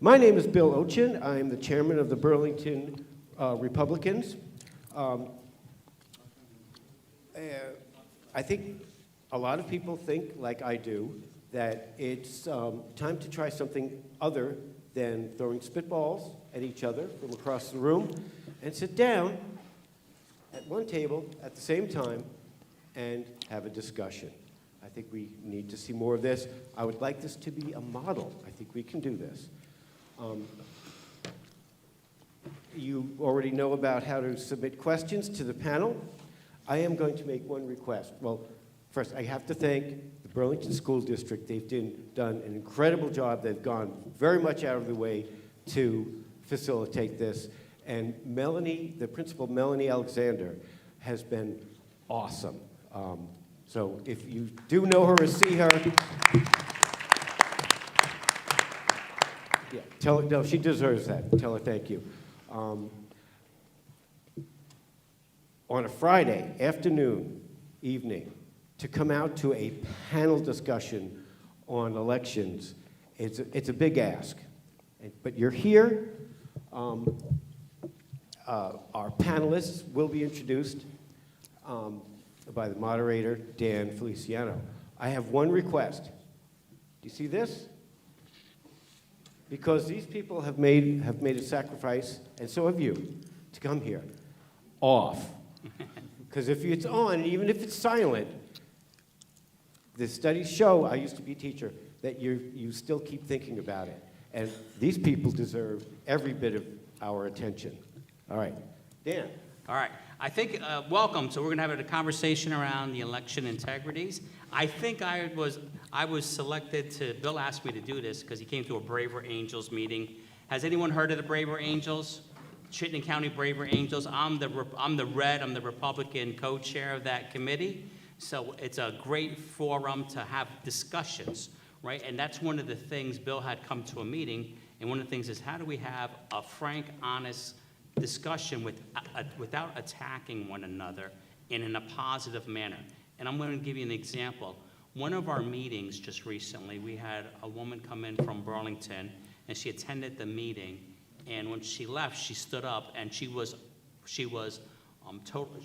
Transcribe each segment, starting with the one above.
My name is Bill Ochin. I am the chairman of the Burlington Republicans. I think a lot of people think, like I do, that it's time to try something other than throwing spitballs at each other from across the room and sit down at one table at the same time and have a discussion. I think we need to see more of this. I would like this to be a model. I think we can do this. You already know about how to submit questions to the panel. I am going to make one request. Well, first, I have to thank the Burlington School District. They've done an incredible job. They've gone very much out of the way to facilitate this. And Melanie, the principal, Melanie Alexander, has been awesome. So if you do know her or see her, yeah, tell her, no, she deserves that. Tell her thank you. On a Friday afternoon, evening, to come out to a panel discussion on elections, it's a big ask. But you're here. Our panelists will be introduced by the moderator, Dan Feliciano. I have one request. Do you see this? Because these people have made a sacrifice, and so have you, to come here. Off. Because if it's on, even if it's silent, the studies show, I used to be a teacher, that you still keep thinking about it. And these people deserve every bit of our attention. All right, Dan. All right, I think, welcome. So we're gonna have a conversation around the election integrities. I think I was selected Bill asked me to do this because he came to a Braver Angels meeting. Has anyone heard of the Braver Angels? Chittenden County Braver Angels. I'm the Republican co-chair of that committee. So it's a great forum to have discussions, right? And that's one of the things Bill had come to a meeting, and one of the things is how do we have a frank, honest discussion without attacking one another and in a positive manner. And I'm going to give you an example. One of our meetings just recently, we had a woman come in from Burlington, and she attended the meeting. And when she left, she stood up, and she was totally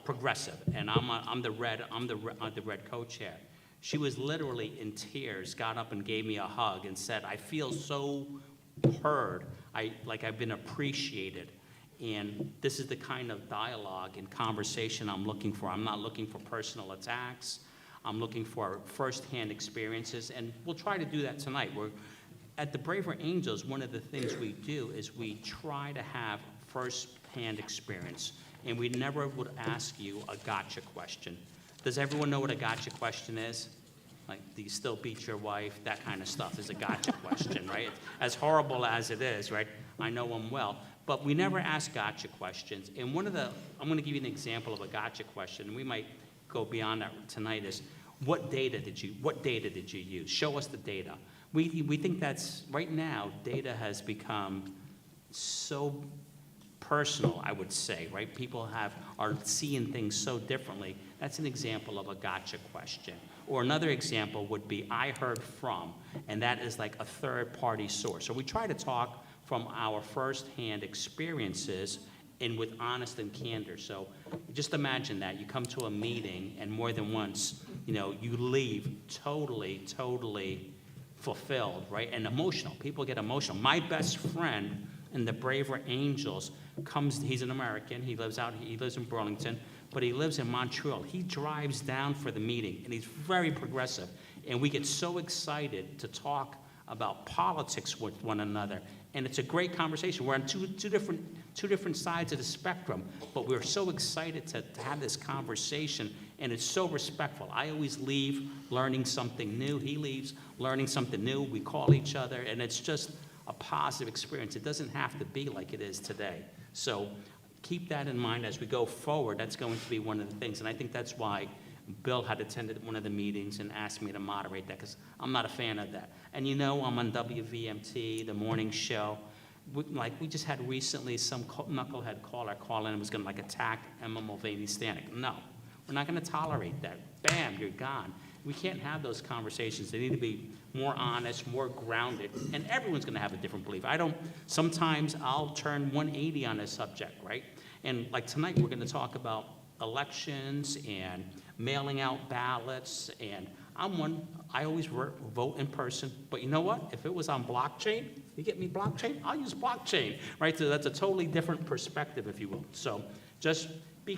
progressive. And I'm the red co-chair. She was literally in tears, got up and gave me a hug, and said, "I feel so heard. I've been appreciated." And this is the kind of dialogue and conversation I'm looking for. I'm not looking for personal attacks. I'm looking for firsthand experiences, and we'll try to do that tonight. At the Braver Angels, one of the things we do is we try to have firsthand experience, and we never would ask you a gotcha question. Does everyone know what a gotcha question is? Like, do you still beat your wife? That kind of stuff is a gotcha question, right? As horrible as it is, right? I know them well. But we never ask gotcha questions. And I'm going to give you an example of a gotcha question, and we might go beyond that tonight, is what data did you use? Show us the data. We think that's, right now, data has become so personal, I would say, right? People are seeing things so differently. That's an example of a gotcha question. Or another example would be, I heard from, and that is like a third-party source. So we try to talk from our firsthand experiences and with honest and candor. So just imagine that. You come to a meeting, and more than once, you leave totally fulfilled, right? And emotional. People get emotional. My best friend in the Braver Angels he's an American, he lives in Burlington, but he lives in Montreal. He drives down for the meeting, and he's very progressive. And we get so excited to talk about politics with one another. And it's a great conversation. We're on two different sides of the spectrum, but we're so excited to have this conversation, and it's so respectful. I always leave learning something new. He leaves learning something new. We call each other, and it's just a positive experience. It doesn't have to be like it is today. So keep that in mind as we go forward. That's going to be one of the things, and I think that's why Bill had attended one of the meetings and asked me to moderate that, because I'm not a fan of that. And I'm on WVMT, the morning show. We just had recently some knucklehead caller call in and was going to attack Emma Mulvaney Stanek. No, we're not going to tolerate that. Bam, you're gone. we can't have those conversations. They need to be more honest, more grounded, and everyone's gonna have a different belief. Sometimes I'll turn 180 on a subject, right? And like tonight, we're gonna talk about elections and mailing out ballots, and I always vote in person, but you know what? If it was on blockchain, you get me blockchain, I'll use blockchain, right? So that's a totally different perspective, if you will. So just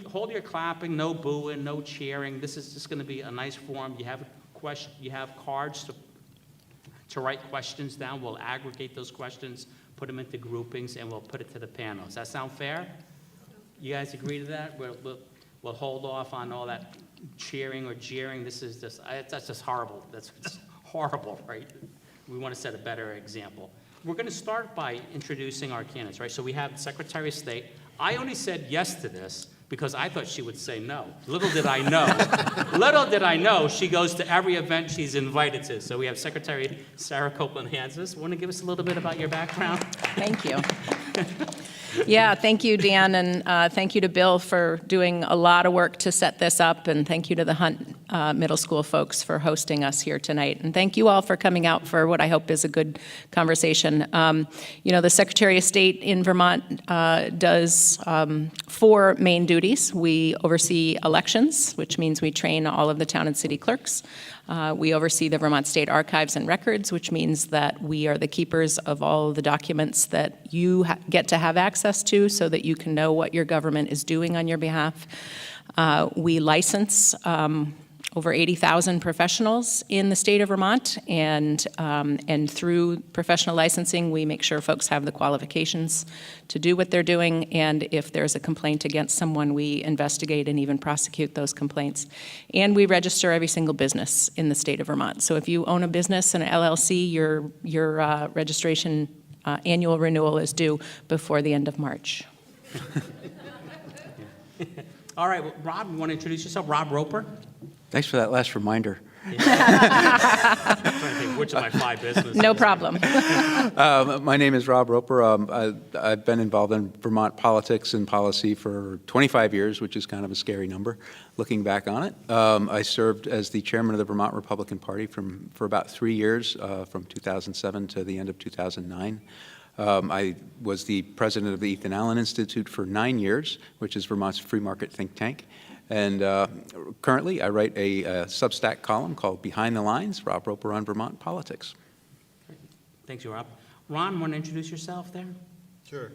hold your clapping, no booing, no cheering. This is just gonna be a nice forum. You have cards to write questions down. We'll aggregate those questions, put them into groupings, and we'll put it to the panel. Does that sound fair? You guys agree to that? We'll hold off on all that cheering or jeering. That's just horrible. That's horrible, right? We want to set a better example. We're going to start by introducing our candidates, right? So we have Secretary of State. I only said yes to this because I thought she would say no. Little did I know, she goes to every event she's invited to. So we have Secretary Sarah Copeland-Hanses. Want to give us a little bit about your background? Thank you. Yeah, thank you, Dan, and thank you to Bill for doing a lot of work to set this up, and thank you to the Hunt Middle School folks for hosting us here tonight. And thank you all for coming out for what I hope is a good conversation. The Secretary of State in Vermont does 4 main duties. We oversee elections, which means we train all of the town and city clerks. We oversee the Vermont State Archives and Records, which means that we are the keepers of all the documents that you get to have access to so that you can know what your government is doing on your behalf. We license over 80,000 professionals in the state of Vermont, and through professional licensing, we make sure folks have the qualifications to do what they're doing, and if there's a complaint against someone, we investigate and even prosecute those complaints. And we register every single business in the state of Vermont. So if you own a business, an LLC, your registration annual renewal is due before the end of March. All right, well, Rob, you want to introduce yourself? Rob Roper? Thanks for that last reminder. I'm trying to think which of my 5 businesses. No problem. My name is Rob Roper. I've been involved in Vermont politics and policy for 25 years, which is kind of a scary number, looking back on it. I served as the chairman of the Vermont Republican Party for about 3 years, from 2007 to the end of 2009. I was the president of the Ethan Allen Institute for 9 years, which is Vermont's free market think tank. And currently, I write a Substack column called Behind the Lines, Rob Roper on Vermont Politics. Thanks, Rob. Ron, want to introduce yourself there? Sure.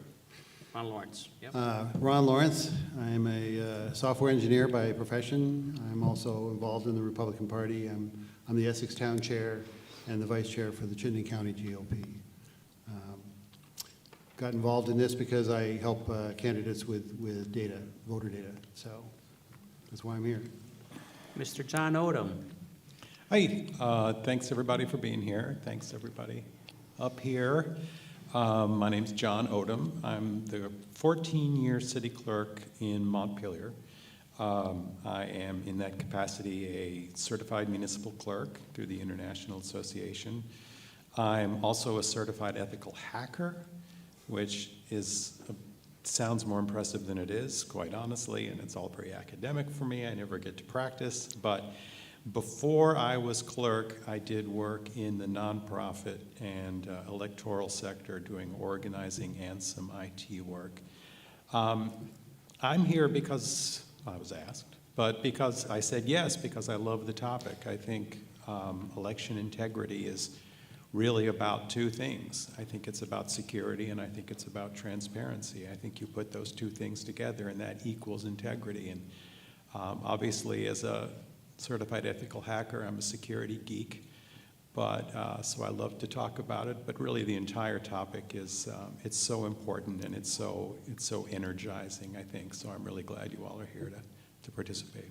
Ron Lawrence. Yep. Ron Lawrence. I'm a software engineer by profession. I'm also involved in the Republican Party. I'm the Essex Town Chair and the Vice Chair for the Chittenden County GOP. Got involved in this because I help candidates with data, voter data. So that's why I'm here. Mr. John Odom. Hi, thanks everybody for being here. Thanks everybody up here. My name's John Odom. I'm the 14-year city clerk in Montpelier. I am in that capacity a certified municipal clerk through the International Association. I'm also a certified ethical hacker, which sounds more impressive than it is, quite honestly, and it's all very academic for me. I never get to practice, but before I was clerk, I did work in the nonprofit and electoral sector doing organizing and some IT work. I'm here because I was asked, but because I said yes, because I love the topic. I think election integrity is really about 2 things. I think it's about security, and I think it's about transparency. I think you put those 2 things together, and that equals integrity. And obviously, as a certified ethical hacker, I'm a security geek, but so I love to talk about it. But really, the entire topic is it's so important, and it's so energizing, I think. So I'm really glad you all are here to participate.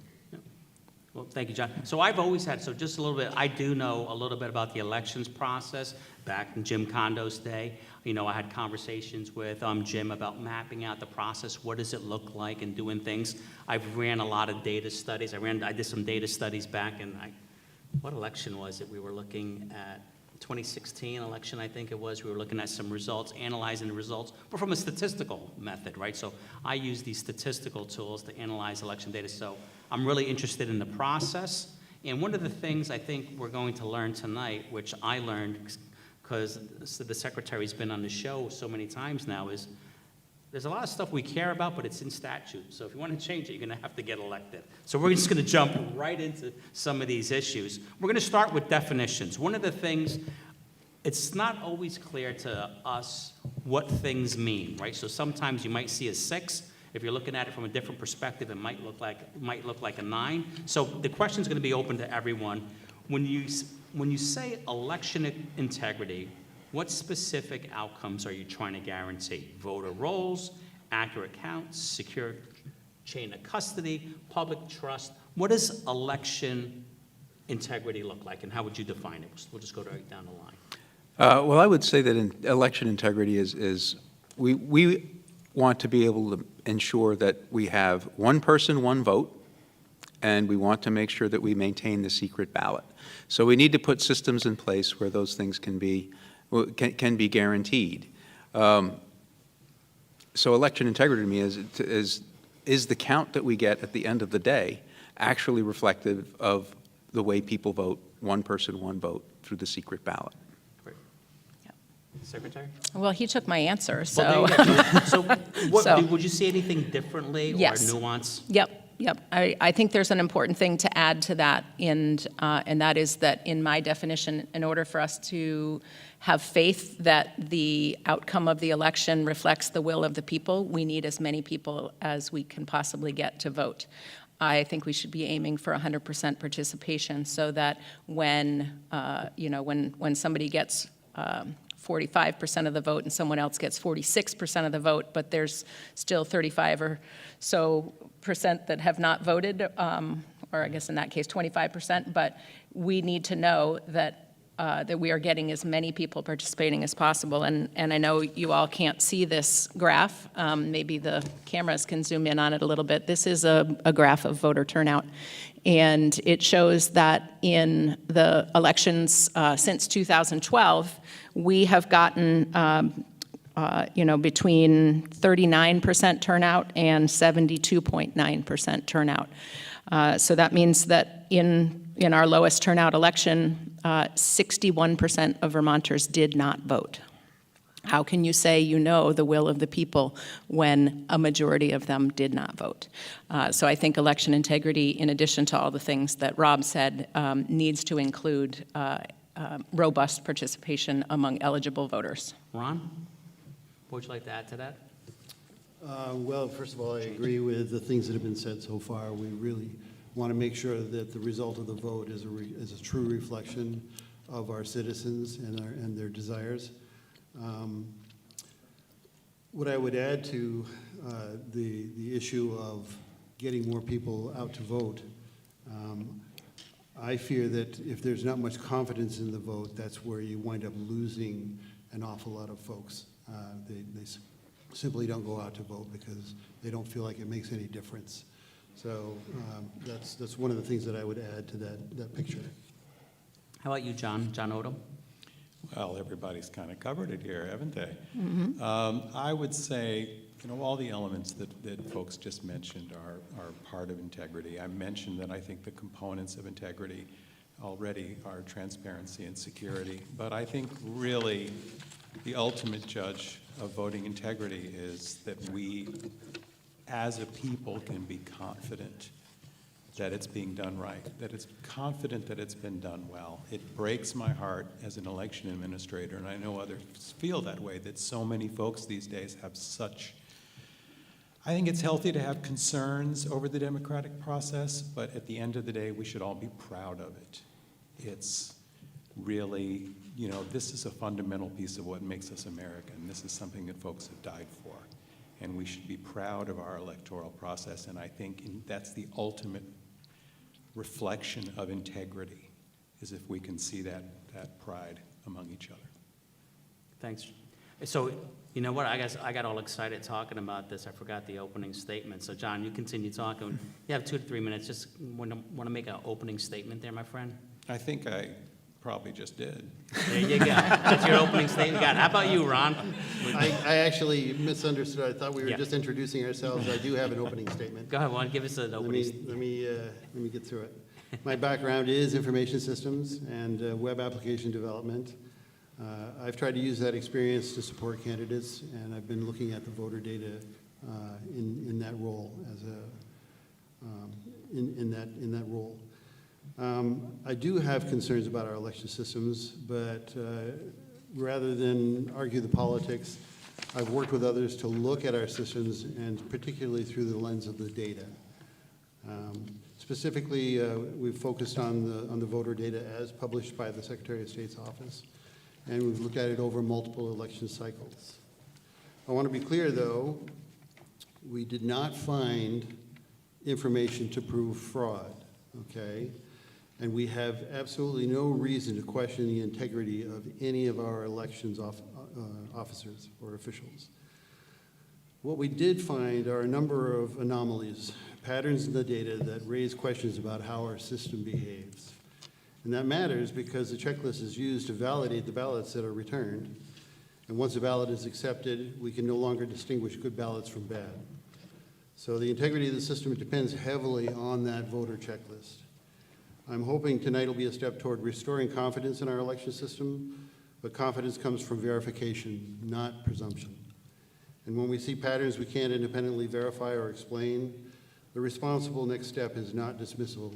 Well, thank you, John. So I've always had, so just a little bit, I do know a little bit about the elections process back in Jim Condo's day. I had conversations with Jim about mapping out the process. What does it look like and doing things? I've ran a lot of data studies. I did some data studies back in, what election was it? We were looking at 2016 election, I think it was. We were looking at some results, analyzing the results, but from a statistical method, right? So I use these statistical tools to analyze election data. So I'm really interested in the process, And one of the things I think we're going to learn tonight, which I learned because the secretary's been on the show so many times now, is there's a lot of stuff we care about, but it's in statute. So if you want to change it, you're going to have to get elected. So we're just going to jump right into some of these issues. We're going to start with definitions. One of the things, it's not always clear to us what things mean, right? So sometimes you might see a 6. If you're looking at it from a different perspective, it might look like a 9. So the question's going to be open to everyone. When you say election integrity, what specific outcomes are you trying to guarantee? Voter rolls, accurate counts, secure chain of custody, public trust. What does election integrity look like, and how would you define it? We'll just go right down the line. Well, I would say that election integrity is we want to be able to ensure that we have one person, one vote, and we want to make sure that we maintain the secret ballot. So we need to put systems in place where those things can be guaranteed. So election integrity to me is the count that we get at the end of the day actually reflective of the way people vote, one person, one vote, through the secret ballot. Great. Secretary? Well, he took my answer, Well, so. there you go. So, So- would you see anything differently or Yes. nuance? Yep. I think there's an important thing to add to that, and that is that in my definition, in order for us to have faith that the outcome of the election reflects the will of the people, we need as many people as we can possibly get to vote. I think we should be aiming for 100% participation so that when somebody gets 45% of the vote and someone else gets 46% of the vote, but there's still 35 or so percent that have not voted, or I guess in that case 25%, but we need to know that we are getting as many people participating as possible. And I know you all can't see this graph. Maybe the cameras can zoom in on it a little bit. This is a graph of voter turnout. And it shows that in the elections since 2012, we have gotten between 39% turnout and 72.9% turnout. So that means that in our lowest turnout election, 61% of Vermonters did not vote. How can you say you know the will of the people when a majority of them did not vote? So I think election integrity, in addition to all the things that Rob said, needs to include robust participation among eligible voters. Ron, what would you like to add to that? Well, first of all, I agree with the things that have been said so far. We really want to make sure that the result of the vote is a true reflection of our citizens and their desires. What I would add to the issue of getting more people out to vote, I fear that if there's not much confidence in the vote, that's where you wind up losing an awful lot of folks. They simply don't go out to vote because they don't feel like it makes any difference. So that's one of the things that I would add to that picture. How about you, John Odom? Well, everybody's kind of covered it here, haven't they? I would say, all the elements that folks just mentioned are part of integrity. I mentioned that I think the components of integrity already are transparency and security, but I think really the ultimate judge of voting integrity is that we, as a people, can be confident that it's being done right, that it's confident that it's been done well. It breaks my heart as an election administrator, and I know others feel that way, that so many folks these days have such, I think it's healthy to have concerns over the democratic process, but at the end of the day, we should all be proud of it. It's really, this is a fundamental piece of what makes us American. This is something that folks have died for, and we should be proud of our electoral process, and I think that's the ultimate reflection of integrity, is if we can see that pride among each other. Thanks. So, you know what, I guess I got all excited talking about this. I forgot the opening statement. So, John, you continue talking. You have 2 to 3 minutes. Just want to make an opening statement there, my friend? I think I probably just did. There you go. That's your opening statement. How about you, Ron? I actually misunderstood. I thought we were Yeah. just introducing ourselves. I do have an opening statement. Go ahead, Juan. Give us an opening statement. Let me get through it. My background is information systems and web application development. I've tried to use that experience to support candidates, and I've been looking at the voter data in that role as in that role. I do have concerns about our election systems, but rather than argue the politics, I've worked with others to look at our systems, and particularly through the lens of the data. Specifically, we've focused on the voter data as published by the Secretary of State's office, and we've looked at it over multiple election cycles. I want to be clear, though, we did not find information to prove fraud, okay? And we have absolutely no reason to question the integrity of any of our elections officers or officials. What we did find are a number of anomalies, patterns in the data that raise questions about how our system behaves. And that matters because the checklist is used to validate the ballots that are returned. And once a ballot is accepted, we can no longer distinguish good ballots from bad. So the integrity of the system depends heavily on that voter checklist. I'm hoping tonight will be a step toward restoring confidence in our election system, but confidence comes from verification, not presumption. And when we see patterns we can't independently verify or explain, the responsible next step is not dismissal,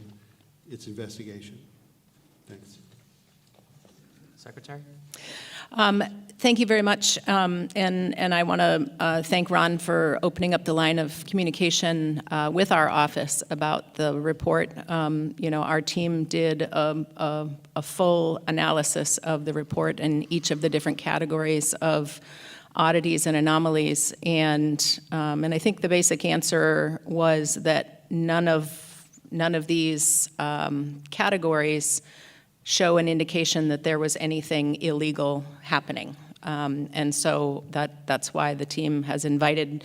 it's investigation. Thanks. Secretary? Thank you very much, and I want to thank Ron for opening up the line of communication with our office about the report. Our team did a full analysis of the report and each of the different categories of oddities and anomalies, and I think the basic answer was that none of these categories show an indication that there was anything illegal happening. And so that's why the team has invited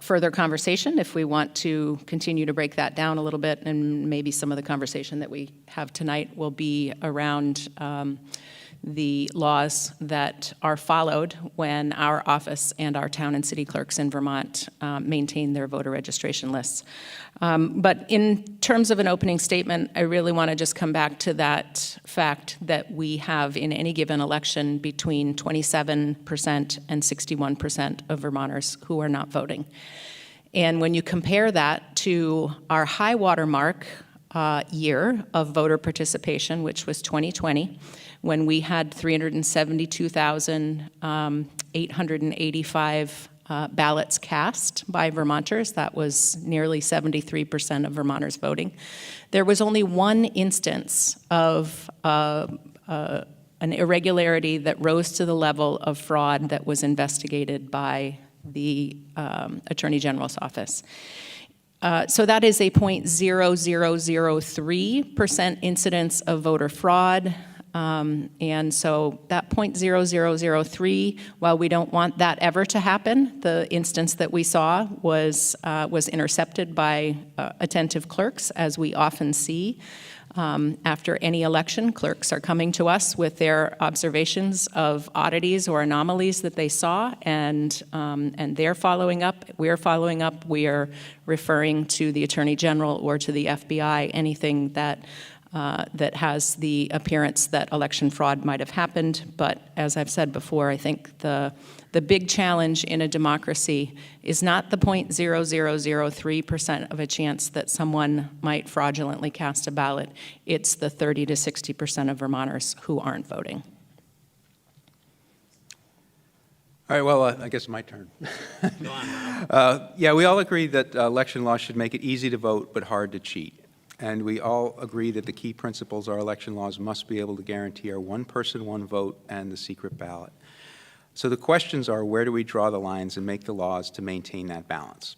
further conversation if we want to continue to break that down a little bit, and maybe some of the conversation that we have tonight will be around the laws that are followed when our office and our town and city clerks in Vermont maintain their voter registration lists. But in terms of an opening statement, I really want to just come back to that fact that we have in any given election between 27% and 61% of Vermonters who are not voting. And when you compare that to our high water mark year of voter participation, which was 2020, when we had 372,885 ballots cast by Vermonters. That was nearly 73% of Vermonters voting. There was only one instance of an irregularity that rose to the level of fraud that was investigated by the Attorney General's office. So that is a 0.0003% incidence of voter fraud. And so that 0.0003, while we don't want that ever to happen, the instance that we saw was intercepted by attentive clerks, as we often see. After any election, clerks are coming to us with their observations of oddities or anomalies that they saw, and they're following up, we're following up, we are referring to the Attorney General or to the FBI, anything that has the appearance that election fraud might have happened. But as I've said before, I think the big challenge in a democracy is not the 0.0003% of a chance that someone might fraudulently cast a ballot. It's the 30 to 60% of Vermonters who aren't voting. All right, well, I guess my turn. Go on. Yeah, we all agree that election law should make it easy to vote but hard to cheat. And we all agree that the key principles of our election laws must be able to guarantee our one person, one vote, and the secret ballot. So the questions are, where do we draw the lines and make the laws to maintain that balance?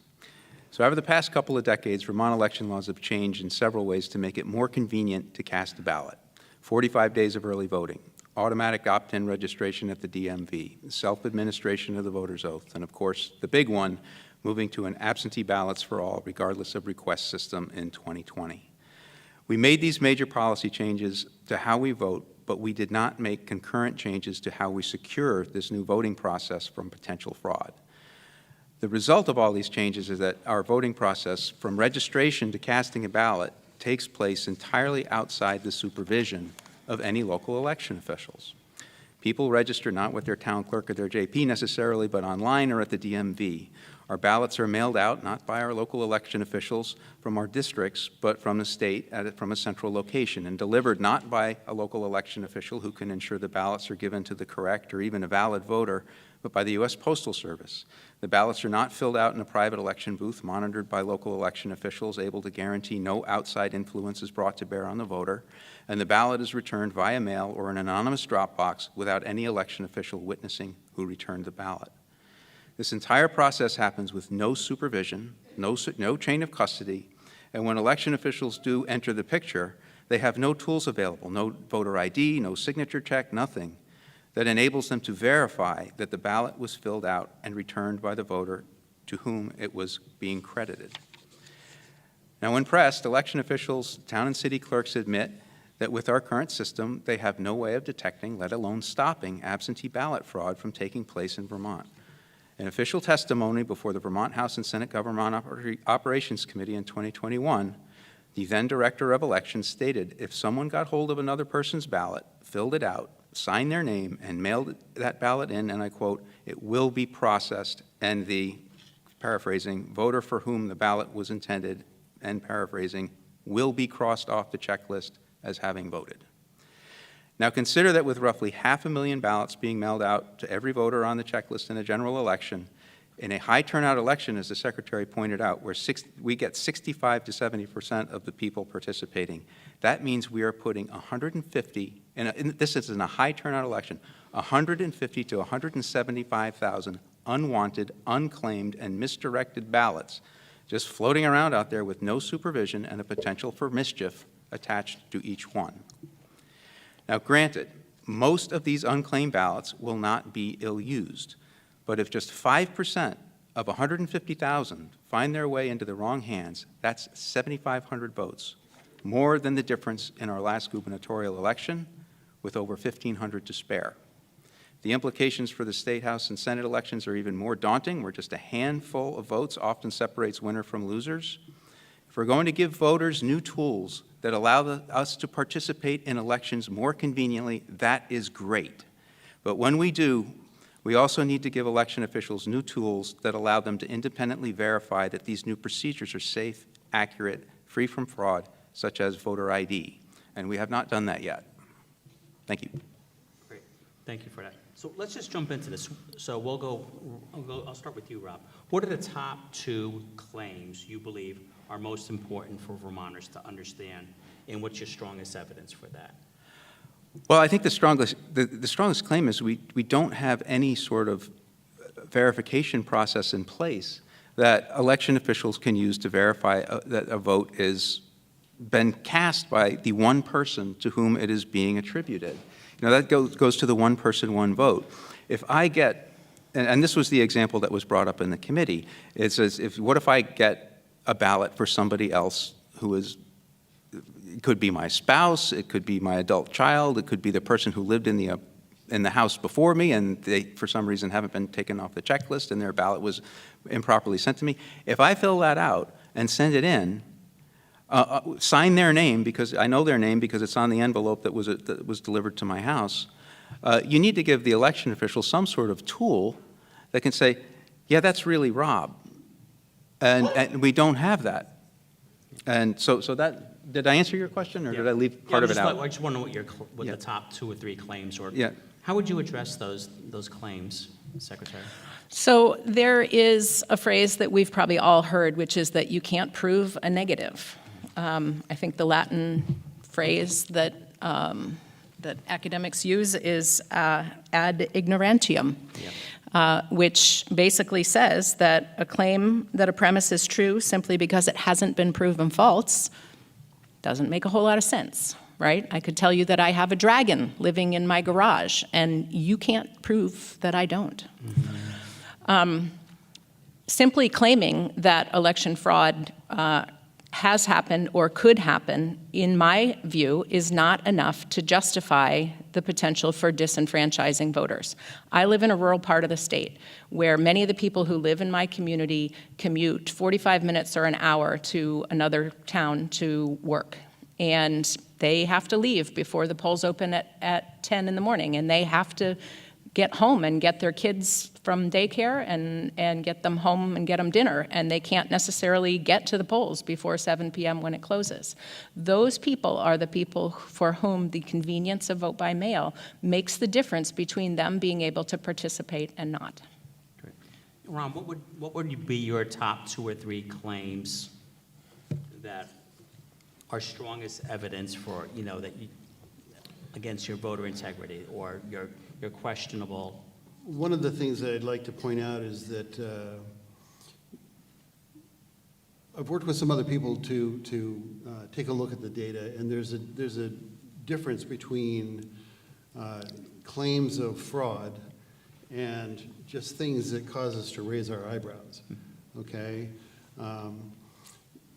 So over the past couple of decades, Vermont election laws have changed in several ways to make it more convenient to cast a ballot. 45 days of early voting, automatic opt-in registration at the DMV, self-administration of the voter's oath, and of course, the big one, moving to an absentee ballots for all, regardless of request system in 2020. We made these major policy changes to how we vote, but we did not make concurrent changes to how we secure this new voting process from potential fraud. The result of all these changes is that our voting process, from registration to casting a ballot, takes place entirely outside the supervision of any local election officials. People register not with their town clerk or their JP necessarily, but online or at the DMV. Our ballots are mailed out not by our local election officials from our districts, but from the state from a central location, and delivered not by a local election official who can ensure the ballots are given to the correct or even a valid voter, but by the U.S. Postal Service. The ballots are not filled out in a private election booth monitored by local election officials able to guarantee no outside influence is brought to bear on the voter, and the ballot is returned via mail or an anonymous drop box without any election official witnessing who returned the ballot. This entire process happens with no supervision, no chain of custody, and when election officials do enter the picture, they have no tools available, no voter ID, no signature check, nothing that enables them to verify that the ballot was filled out and returned by the voter to whom it was being credited. Now, when pressed, election officials, town and city clerks admit that with our current system, they have no way of detecting, let alone stopping, absentee ballot fraud from taking place in Vermont. In official testimony before the Vermont House and Senate Government Operations Committee in 2021, the then Director of Elections stated if someone got hold of another person's ballot, filled it out, signed their name, and mailed that ballot in, and I quote, it will be processed, and the, paraphrasing, voter for whom the ballot was intended, and paraphrasing, will be crossed off the checklist as having voted. Now consider that with roughly 500,000 ballots being mailed out to every voter on the checklist in a general election, in a high turnout election, as the Secretary pointed out, where we get 65 to 70% of the people participating, that means we are putting 150, this is in a high turnout election, 150 to 175,000 unwanted, unclaimed, and misdirected ballots just floating around out there with no supervision and a potential for mischief attached to each one. Now, granted, most of these unclaimed ballots will not be ill-used, but if just 5% of 150,000 find their way into the wrong hands, that's 7,500 votes, more than the difference in our last gubernatorial election, with over 1,500 to spare. The implications for the State House and Senate elections are even more daunting, where just a handful of votes often separates winner from losers. If we're going to give voters new tools that allow us to participate in elections more conveniently, that is great. But when we do, we also need to give election officials new tools that allow them to independently verify that these new procedures are safe, accurate, free from fraud, such as voter ID. And we have not done that yet. Thank you. Great, thank you for that. So let's just jump into this. So I'll start with you, Rob. What are the top 2 claims you believe are most important for Vermonters to understand, and what's your strongest evidence for that? Well, I think the strongest claim is we don't have any sort of verification process in place that election officials can use to verify that a vote has been cast by the one person to whom it is being attributed. You know, that goes to the one person, one vote. If I get, and this was the example that was brought up in the committee, it says, what if I get a ballot for somebody else who is, it could be my spouse, it could be my adult child, it could be the person who lived in the house before me and they, for some reason, haven't been taken off the checklist and their ballot was improperly sent to me. If I fill that out and send it in, sign their name, because I know their name because it's on the envelope that was delivered to my house, you need to give the election official some sort of tool that can say, yeah, that's really Rob. And we don't have that. And so that, did I answer your question, or did I leave part of it out? I just want to know what the top 2 or 3 claims are. Yeah. How would you address those claims, Secretary? So there is a phrase that we've probably all heard, which is that you can't prove a negative. I think the Latin phrase that academics use is ad ignorantium, which basically says that a claim that a premise is true simply because it hasn't been proven false doesn't make a whole lot of sense, right? I could tell you that I have a dragon living in my garage, and you can't prove that I don't. Mm-hmm. Simply claiming that election fraud has happened or could happen, in my view, is not enough to justify the potential for disenfranchising voters. I live in a rural part of the state where many of the people who live in my community commute 45 minutes or an hour to another town to work. And they have to leave before the polls open at 10 in the morning, and they have to get home and get their kids from daycare and get them home and get them dinner, and they can't necessarily get to the polls before 7 p.m. when it closes. Those people are the people for whom the convenience of vote by mail makes the difference between them being able to participate and not. Great. Ron, what would be your top 2 or 3 claims that are strongest evidence for, that you, against your voter integrity or your questionable? One of the things that I'd like to point out is that I've worked with some other people to take a look at the data, and there's a difference between claims of fraud and just things that cause us to raise our eyebrows. Okay,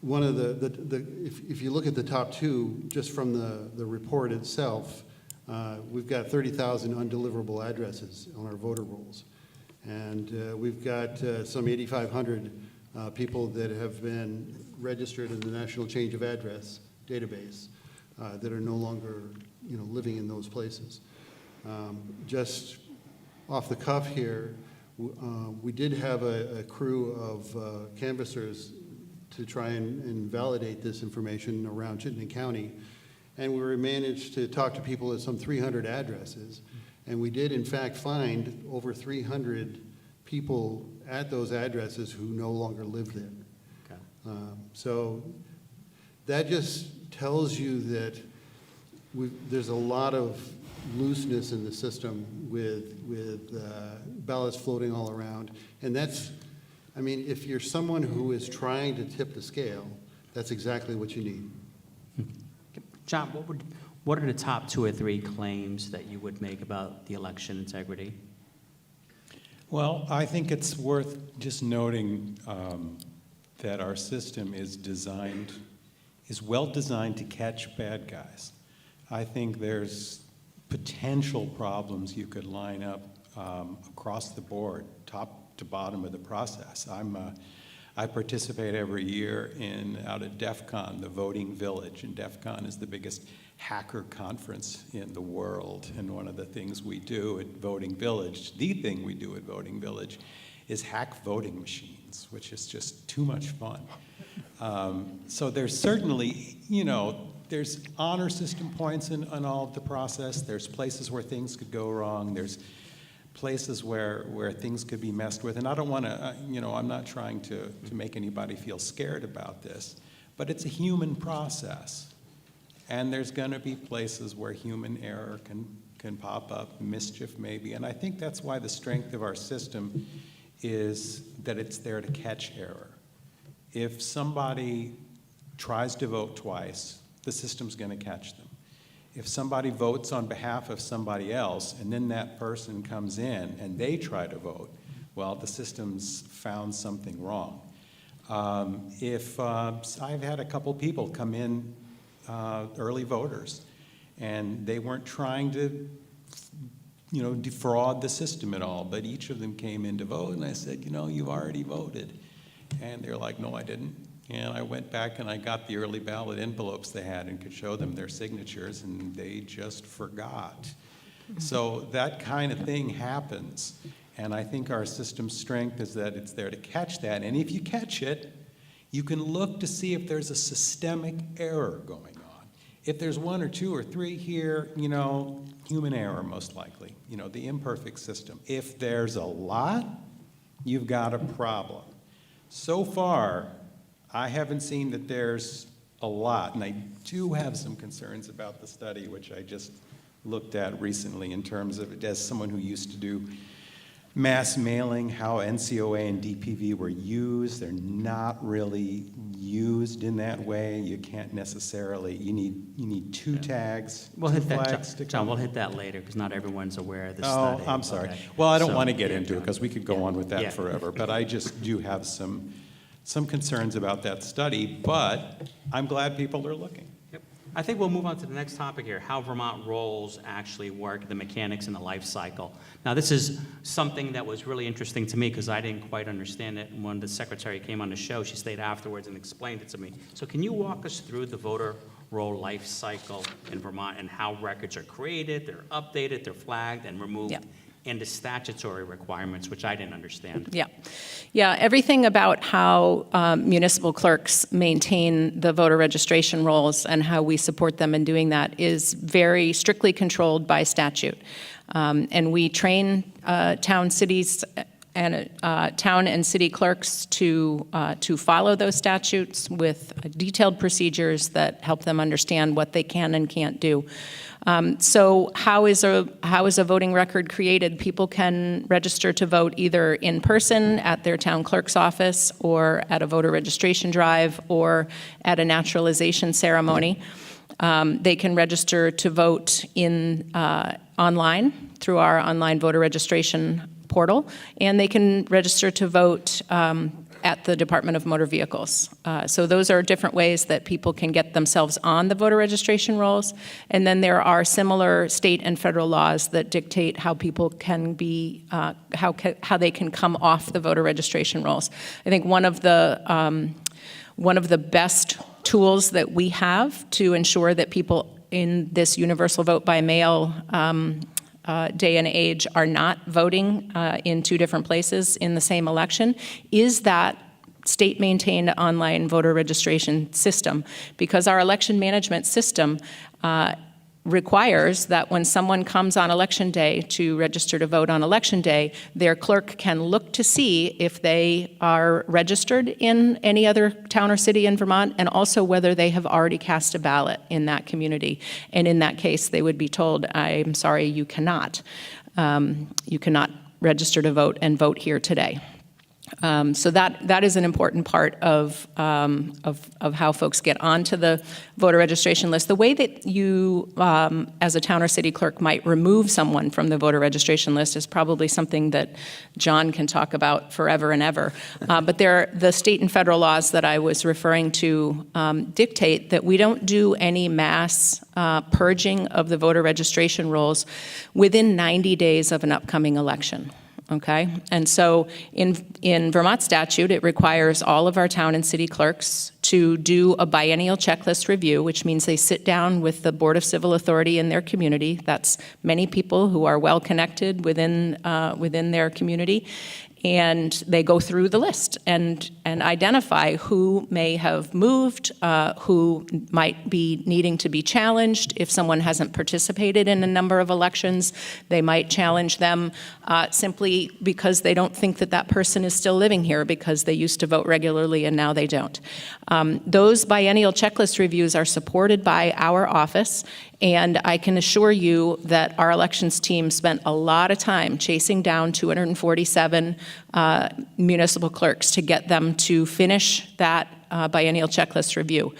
one of if you look at the top 2 just from the report itself. We've got 30,000 undeliverable addresses on our voter rolls. And we've got some 8,500 people that have been registered in the National Change of Address database that are no longer, living in those places. Just off the cuff here, we did have a crew of canvassers to try and validate this information around Chittenden County. And we managed to talk to people at some 300 addresses. And we did, in fact, find over 300 people at those addresses who no longer live there. Okay. So that just tells you that there's a lot of looseness in the system with ballots floating all around. And if you're someone who is trying to tip the scale, that's exactly what you need. John, what are the top 2 or 3 claims that you would make about the election integrity? Well, I think it's worth just noting that our system is well designed to catch bad guys. I think there's potential problems you could line up across the board, top to bottom of the process. I participate every year out at DEF CON, the Voting Village, and DEF CON is the biggest hacker conference in the world. And one of the things we do at Voting Village, the thing we do at Voting Village, is hack voting machines, which is just too much fun. So there's certainly, there's honor system points in all of the process. There's places where things could go wrong. There's places where things could be messed with. And I don't want to, I'm not trying to make anybody feel scared about this, but it's a human process. And there's going to be places where human error can pop up, mischief maybe. And I think that's why the strength of our system is that it's there to catch error. If somebody tries to vote twice, the system's going to catch them. If somebody votes on behalf of somebody else and then that person comes in and they try to vote, well, the system's found something wrong. I've had a couple people come in, early voters, and they weren't trying to, defraud the system at all, but each of them came in to vote, and I said, you've already voted. And they're like, no, I didn't. And I went back and I got the early ballot envelopes they had and could show them their signatures, and they just forgot. So that kind of thing happens. And I think our system's strength is that it's there to catch that. And if you catch it, you can look to see if there's a systemic error going on. If there's 1 or 2 or 3 here, human error most likely, the imperfect system. If there's a lot, you've got a problem. So far, I haven't seen that there's a lot, and I do have some concerns about the study, which I just looked at recently in terms of, as someone who used to do mass mailing, how NCOA and DPV were used. They're not really used in that way. You can't necessarily, you need 2 tags, We'll 2 hit that, flags to John, come. we'll hit that later, because not everyone's aware of the Oh, study. I'm sorry. Okay. Well, I don't So, want to get yeah, into it, John. because we could go on with Yeah. that forever, but I just do have some concerns about that study, but I'm glad people are looking. Yep. I think we'll move on to the next topic here, how Vermont rolls actually work, the mechanics and the life cycle. Now, this is something that was really interesting to me because I didn't quite understand it. When the secretary came on the show, she stayed afterwards and explained it to me. So can you walk us through the voter roll life cycle in Vermont and how records are created, they're updated, they're flagged and removed? Yeah. And the statutory requirements, which I didn't understand. Yeah, everything about how municipal clerks maintain the voter registration rolls and how we support them in doing that is very strictly controlled by statute. And we train town and city clerks to follow those statutes with detailed procedures that help them understand what they can and can't do. So how is a voting record created? People can register to vote either in person at their town clerk's office or at a voter registration drive or at a naturalization ceremony. They can register to vote online through our online voter registration portal, and they can register to vote at the Department of Motor Vehicles. So those are different ways that people can get themselves on the voter registration rolls. And then there are similar state and federal laws that dictate how people can be, how they can come off the voter registration rolls. I think one of the best tools that we have to ensure that people in this universal vote by mail day and age are not voting in two different places in the same election is that state-maintained online voter registration system, because our election management system requires that when someone comes on election day to register to vote on election day, their clerk can look to see if they are registered in any other town or city in Vermont, and also whether they have already cast a ballot in that community. And in that case, they would be told, I'm sorry, you cannot. You cannot register to vote and vote here today. So that is an important part of how folks get onto the voter registration list. The way that you, as a town or city clerk, might remove someone from the voter registration list is probably something that John can talk about forever and ever. But the state and federal laws that I was referring to dictate that we don't do any mass purging of the voter registration rolls within 90 days of an upcoming election. Okay, and so in Vermont statute, it requires all of our town and city clerks to do a biennial checklist review, which means they sit down with the Board of Civil Authority in their community. That's many people who are well connected within their community. And they go through the list and identify who may have moved, who might be needing to be challenged. If someone hasn't participated in a number of elections, they might challenge them simply because they don't think that that person is still living here because they used to vote regularly and now they don't. Those biennial checklist reviews are supported by our office, and I can assure you that our elections team spent a lot of time chasing down 247 municipal clerks to get them to finish that biennial checklist review.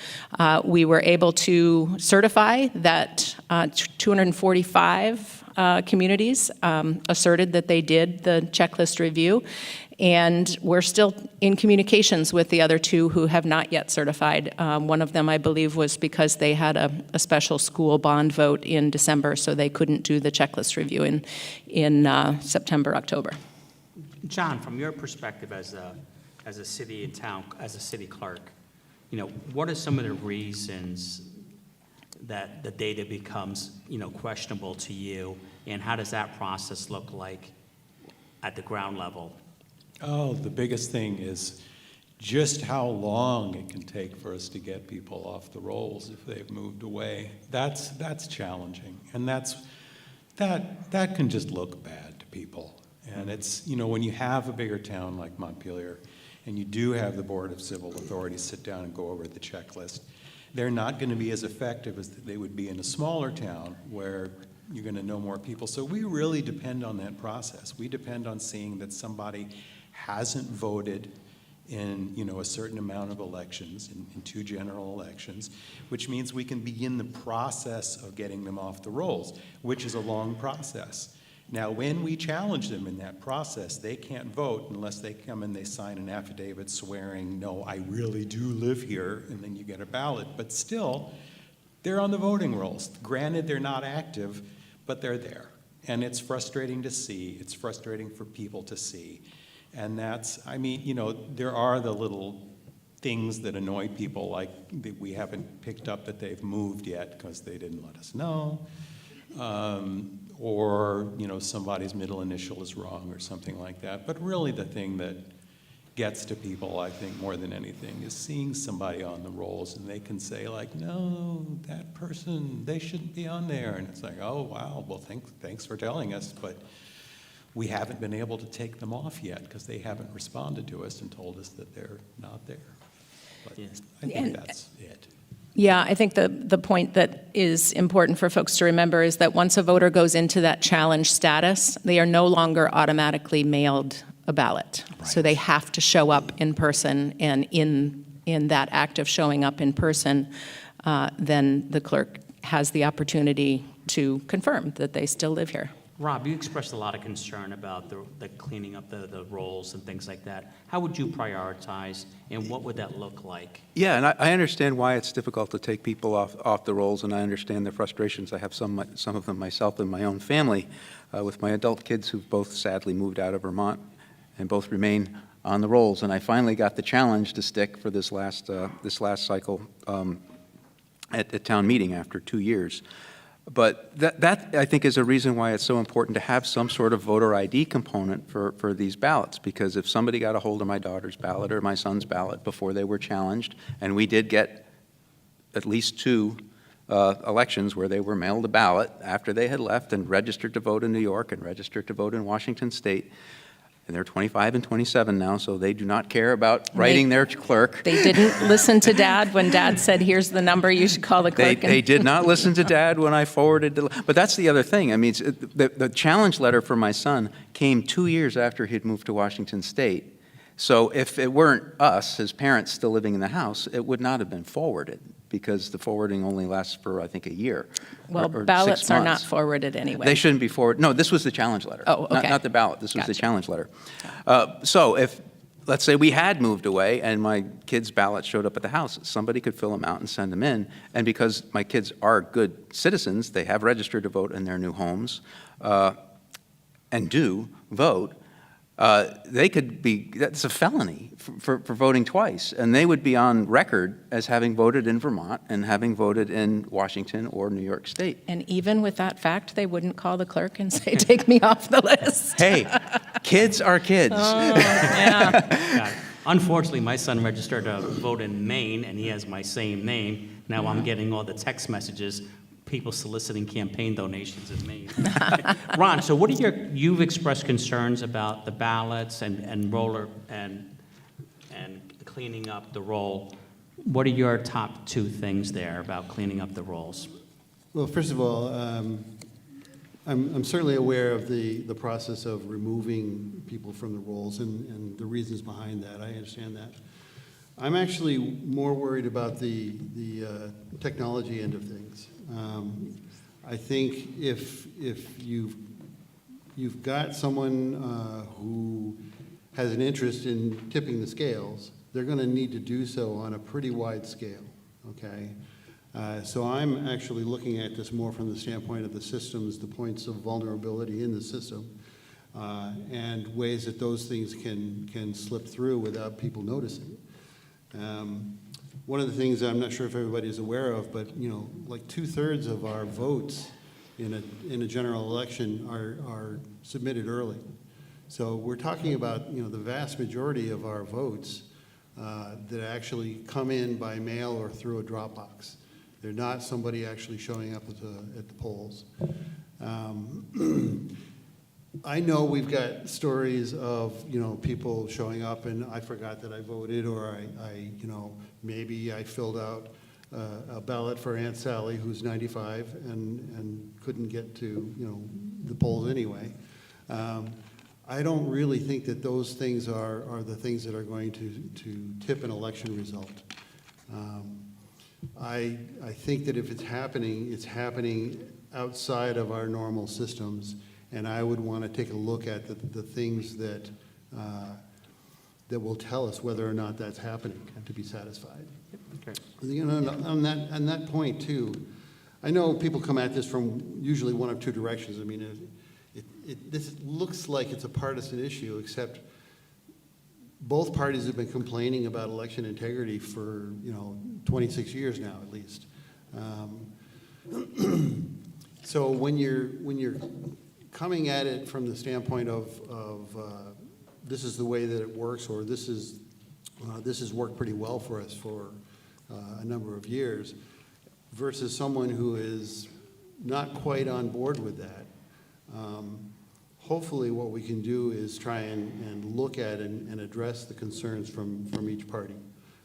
We were able to certify that 245 communities asserted that they did the checklist review, and we're still in communications with the other two who have not yet certified. One of them, I believe, was because they had a special school bond vote in December, so they couldn't do the checklist review in September, October. John, from your perspective as a city and town, as a city clerk, what are some of the reasons that the data becomes, questionable to you, and how does that process look like at the ground level? Oh, the biggest thing is just how long it can take for us to get people off the rolls if they've moved away. That's challenging, and that can just look bad to people. And it's, when you have a bigger town like Montpelier, and you do have the Board of Civil Authorities sit down and go over the checklist, they're not going to be as effective as they would be in a smaller town where you're going to know more people. So we really depend on that process. We depend on seeing that somebody hasn't voted in a certain amount of elections, in two general elections, which means we can begin the process of getting them off the rolls, which is a long process. Now, when we challenge them in that process, they can't vote unless they come and they sign an affidavit swearing, no, I really do live here, and then you get a ballot. But still, they're on the voting rolls. Granted, they're not active, but they're there. And it's frustrating to see. It's frustrating for people to see. And that's, I mean, you know, there are the little things that annoy people, like that we haven't picked up that they've moved yet because they didn't let us know. Or, you know, somebody's middle initial is wrong or something like that. But really the thing that gets to people, I think, more than anything, is seeing somebody on the rolls and they can say, like, no, that person, they shouldn't be on there. And it's like, oh, wow, well, thanks for telling us, but we haven't been able to take them off yet because they haven't responded to us and told us that they're not there. But Yeah. I think that's it. Yeah, I think the point that is important for folks to remember is that once a voter goes into that challenge status, they are no longer automatically mailed a ballot. So they have to show up in person, and in that act of showing up in person, then the clerk has the opportunity to confirm that they still live here. Rob, you expressed a lot of concern about the cleaning up the rolls and things like that. How would you prioritize, and what would that look like? Yeah, and I understand why it's difficult to take people off the rolls, and I understand the frustrations. I have some of them myself in my own family with my adult kids who've both sadly moved out of Vermont and both remain on the rolls. And I finally got the challenge to stick for this last cycle at town meeting after 2 years. But that I think is a reason why it's so important to have some sort of voter ID component for these ballots, because if somebody got a hold of my daughter's ballot or my son's ballot before they were challenged, and we did get at least 2 elections where they were mailed a ballot after they had left and registered to vote in New York and registered to vote in Washington State, and they're 25 and 27 now, so they do not care about writing their clerk. They didn't listen to Dad when Dad said, here's the number, you should call the clerk. They did not listen to Dad when I forwarded but that's the other thing. I mean, the challenge letter for my son came 2 years after he'd moved to Washington State. So if it weren't us, his parents still living in the house, it would not have been forwarded, because the forwarding only lasts for, I think, a year. Well, or ballots 6 are not months. forwarded anyway. They shouldn't be forwarded. No, this was the challenge letter. Oh, okay. Not the ballot. This was the Gotcha. challenge letter. So if, let's say we had moved away and my kid's ballot showed up at the house, somebody could fill them out and send them in. And because my kids are good citizens, they have registered to vote in their new homes and do vote, they could be, that's a felony for voting twice. And they would be on record as having voted in Vermont and having voted in Washington or New York State. And even with that fact, they wouldn't call the clerk and say, take me off the list. Hey, kids are kids. Oh, yeah. Yeah. Unfortunately, my son registered to vote in Maine, and he has my same name. Now I'm getting all the text messages, people soliciting campaign donations in Maine. Ron, so what are you've expressed concerns about the ballots and roller and cleaning up the roll. What are your top 2 things there about cleaning up the rolls? Well, first of all, I'm certainly aware of the process of removing people from the rolls and the reasons behind that. I understand that. I'm actually more worried about the technology end of things. I think if you've got someone who has an interest in tipping the scales, they're going to need to do so on a pretty wide scale, okay? So I'm actually looking at this more from the standpoint of the systems, the points of vulnerability in the system, and ways that those things can slip through without people noticing. One of the things I'm not sure if everybody is aware of, but you know, like 2/3 of our votes in a general election are submitted early. So we're talking about, you know, the vast majority of our votes that actually come in by mail or through a drop box. They're not somebody actually showing up at the polls. I know we've got stories of, you know, people showing up and I forgot that I voted, or I you know, maybe I filled out a ballot for Aunt Sally who's 95 and couldn't get to, you know, the polls anyway. I don't really think that those things are the things that are going to tip an election result. I think that if it's happening outside of our normal systems, and I would want to take a look at the things that that will tell us whether or not that's happening and to be satisfied. Okay. You know, on that point too, I know people come at this from usually one of two directions. I mean, this looks like it's a partisan issue, except both parties have been complaining about election integrity for, 26 years now at least. So when you're coming at it from the standpoint of this is the way that it works, or this has worked pretty well for us for a number of years, versus someone who is not quite on board with that, hopefully what we can do is try and look at and address the concerns from each party,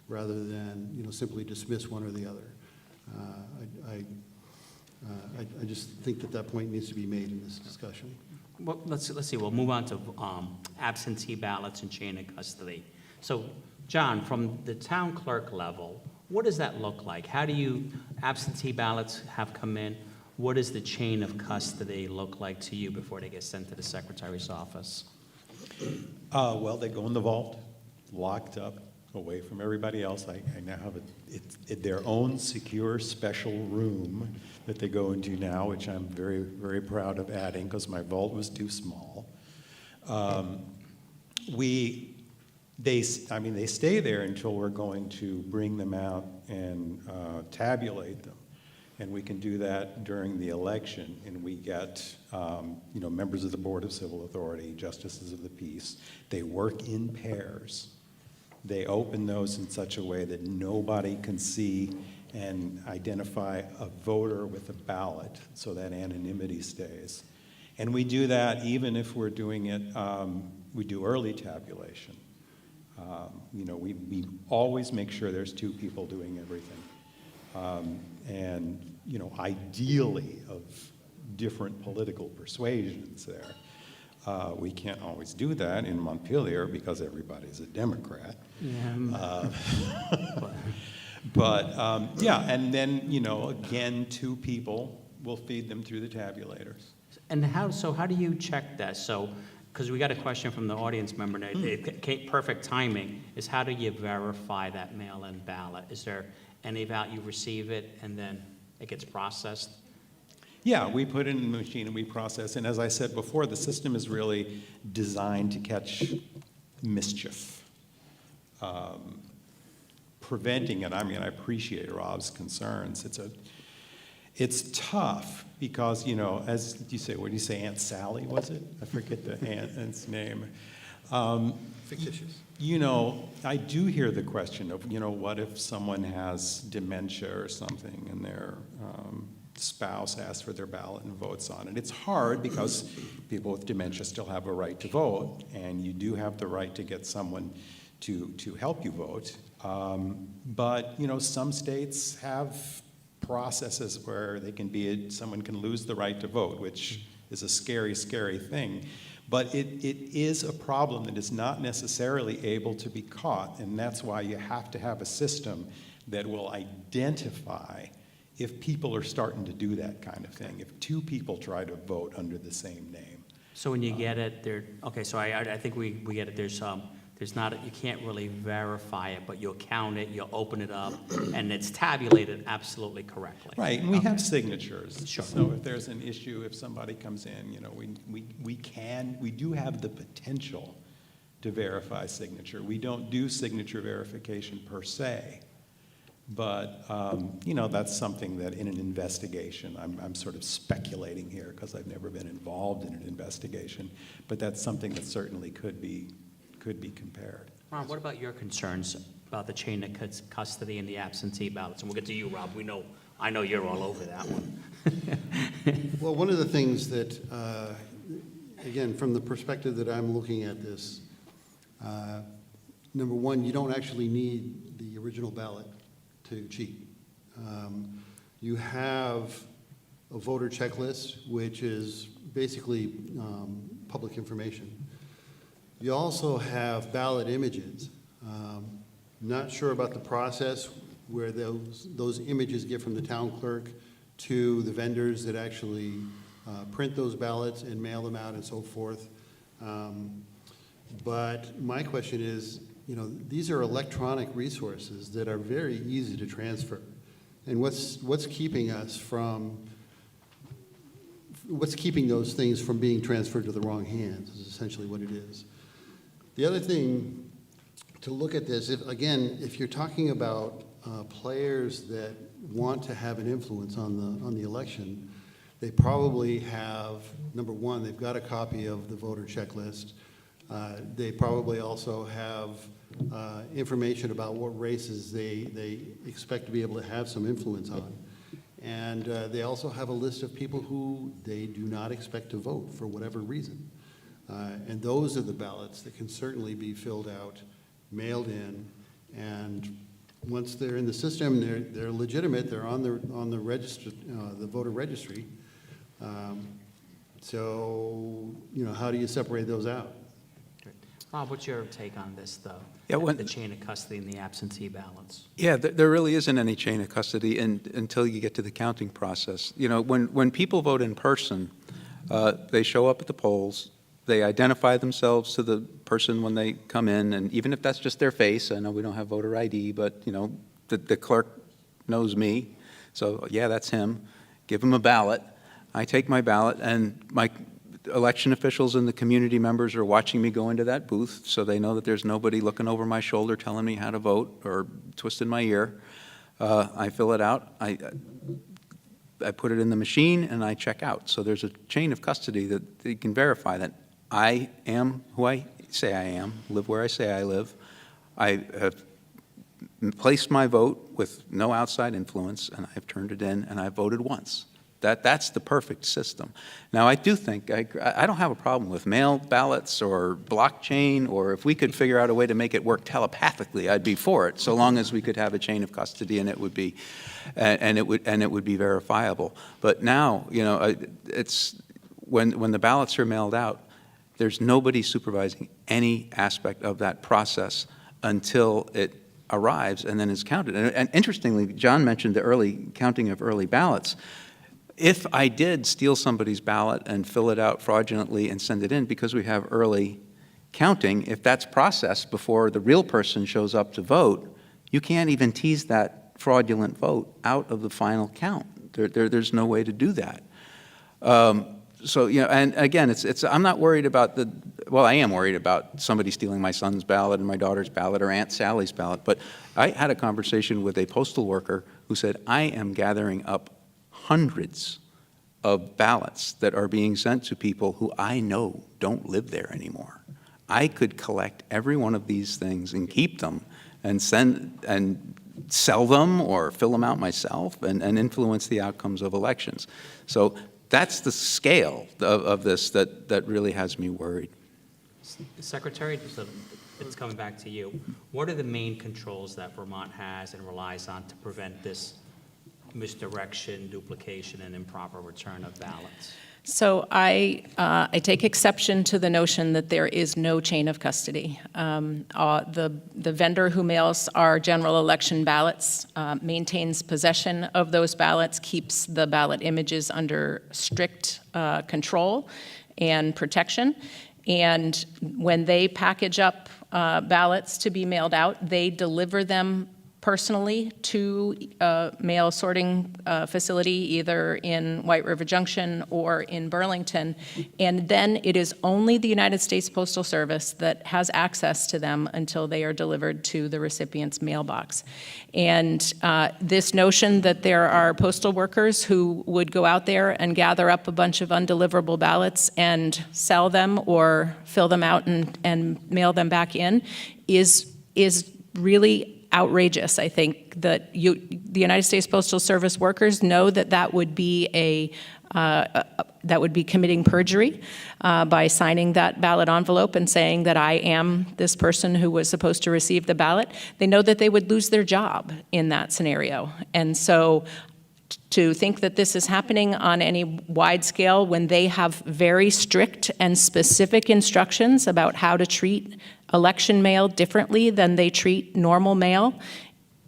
rather than simply dismiss one or the other. I just think that point needs to be made in this discussion. Well, let's see, we'll move on to absentee ballots and chain of custody. So, John, from the town clerk level, what does that look like? How do absentee ballots have come in? What does the chain of custody look like to you before they get sent to the secretary's office? Well, they go in the vault, locked up, away from everybody else. I now have their own secure special room that they go into now, which I'm very, very proud of adding because my vault was too small. They stay there until we're going to bring them out and tabulate them. And we can do that during the election, and we get, members of the Board of Civil Authority, justices of the peace. They work in pairs. They open those in such a way that nobody can see and identify a voter with a ballot, so that anonymity stays. And we do that even if we're doing it, we do early tabulation. We always make sure there's two people doing everything. And, ideally of different political persuasions there. We can't always do that in Montpelier because everybody's a Democrat. Yeah. And then, again, two people will feed them through the tabulators. And how do you check that? So, because we got a question from the audience member, perfect timing, is how do you verify that mail-in ballot? Is there any value you receive it and then it gets processed? Yeah, we put it in the machine and we process. And as I said before, the system is really designed to catch mischief. Preventing it, I appreciate Rob's concerns. It's tough because, as you say, what do you say, Aunt Sally, was it? I forget the aunt's name. Fictitious. I do hear the question of, what if someone has dementia or something and their spouse asks for their ballot and votes on it. It's hard because people with dementia still have a right to vote, and you do have the right to get someone to help you vote. But, some states have processes where someone can lose the right to vote, which is a scary, scary thing. But it is a problem that is not necessarily able to be caught, and that's why you have to have a system that will identify if people are starting to do that kind of thing, if two people try to vote under the same name. So when you get it, so I think we get it, there's not, you can't really verify it, but you'll count it, you'll open it up, and it's tabulated absolutely correctly. Right, and we have signatures. Sure. So if there's an issue, if somebody comes in, we do have the potential to verify signature. We don't do signature verification per se, but that's something that in an investigation, I'm sort of speculating here because I've never been involved in an investigation, but that's something that certainly could be compared. Ron, what about your concerns about the chain of custody and the absentee ballots? And we'll get to you, Rob. I know you're all over that one. Well, one of the things that, again, from the perspective that I'm looking at this, number one, you don't actually need the original ballot to cheat. You have a voter checklist, which is basically public information. You also have ballot images. Not sure about the process where those images get from the town clerk to the vendors that actually print those ballots and mail them out and so forth. But my question is, these are electronic resources that are very easy to transfer. And what's keeping those things from being transferred to the wrong hands is essentially what it is. The other thing to look at this, if you're talking about players that want to have an influence on the election, they probably have, number one, they've got a copy of the voter checklist. They probably also have information about what races they expect to be able to have some influence on. And they also have a list of people who they do not expect to vote for whatever reason. And those are the ballots that can certainly be filled out, mailed in, and once they're in the system, they're legitimate. They're on the register, the voter registry. So how do you separate those out? Rob, what's your take on this, though? Yeah, The chain of custody and the absentee ballots. Yeah, there really isn't any chain of custody until you get to the counting process. When people vote in person, they show up at the polls, they identify themselves to the person when they come in, and even if that's just their face, I know we don't have voter ID, but the clerk knows me, so yeah, that's him. Give him a ballot. I take my ballot, and my election officials and the community members are watching me go into that booth, so they know that there's nobody looking over my shoulder telling me how to vote or twisting my ear. I fill it out. I put it in the machine, and I check out. So there's a chain of custody that you can verify that I am who I say I am, live where I say I live. I have placed my vote with no outside influence, and I've turned it in, and I voted once. That's the perfect system. Now, I do think, I don't have a problem with mail ballots or blockchain, or if we could figure out a way to make it work telepathically, I'd be for it, so long as we could have a chain of custody and it would be, verifiable. But now, it's when the ballots are mailed out, there's nobody supervising any aspect of that process until it arrives and then is counted. And interestingly, John mentioned the early counting of early ballots. If I did steal somebody's ballot and fill it out fraudulently and send it in, because we have early counting, if that's processed before the real person shows up to vote, you can't even tease that fraudulent vote out of the final count. There's no way to do that. So, and again, I'm not worried about I am worried about somebody stealing my son's ballot and my daughter's ballot or Aunt Sally's ballot, but I had a conversation with a postal worker who said, I am gathering up hundreds of ballots that are being sent to people who I know don't live there anymore. I could collect every one of these things and keep them and sell them or fill them out myself and influence the outcomes of elections. So that's the scale of this that really has me worried. Secretary, so it's coming back to you. What are the main controls that Vermont has and relies on to prevent this misdirection, duplication, and improper return of ballots? So I take exception to the notion that there is no chain of custody. The vendor who mails our general election ballots maintains possession of those ballots, keeps the ballot images under strict control and protection. And when they package up ballots to be mailed out, they deliver them personally to a mail sorting facility, either in White River Junction or in Burlington. And then it is only the United States Postal Service that has access to them until they are delivered to the recipient's mailbox. And this notion that there are postal workers who would go out there and gather up a bunch of undeliverable ballots and sell them or fill them out and mail them back in is really outrageous. I think that the United States Postal Service workers know that would be that would be committing perjury by signing that ballot envelope and saying that I am this person who was supposed to receive the ballot. They know that they would lose their job in that scenario. And so to think that this is happening on any wide scale when they have very strict and specific instructions about how to treat election mail differently than they treat normal mail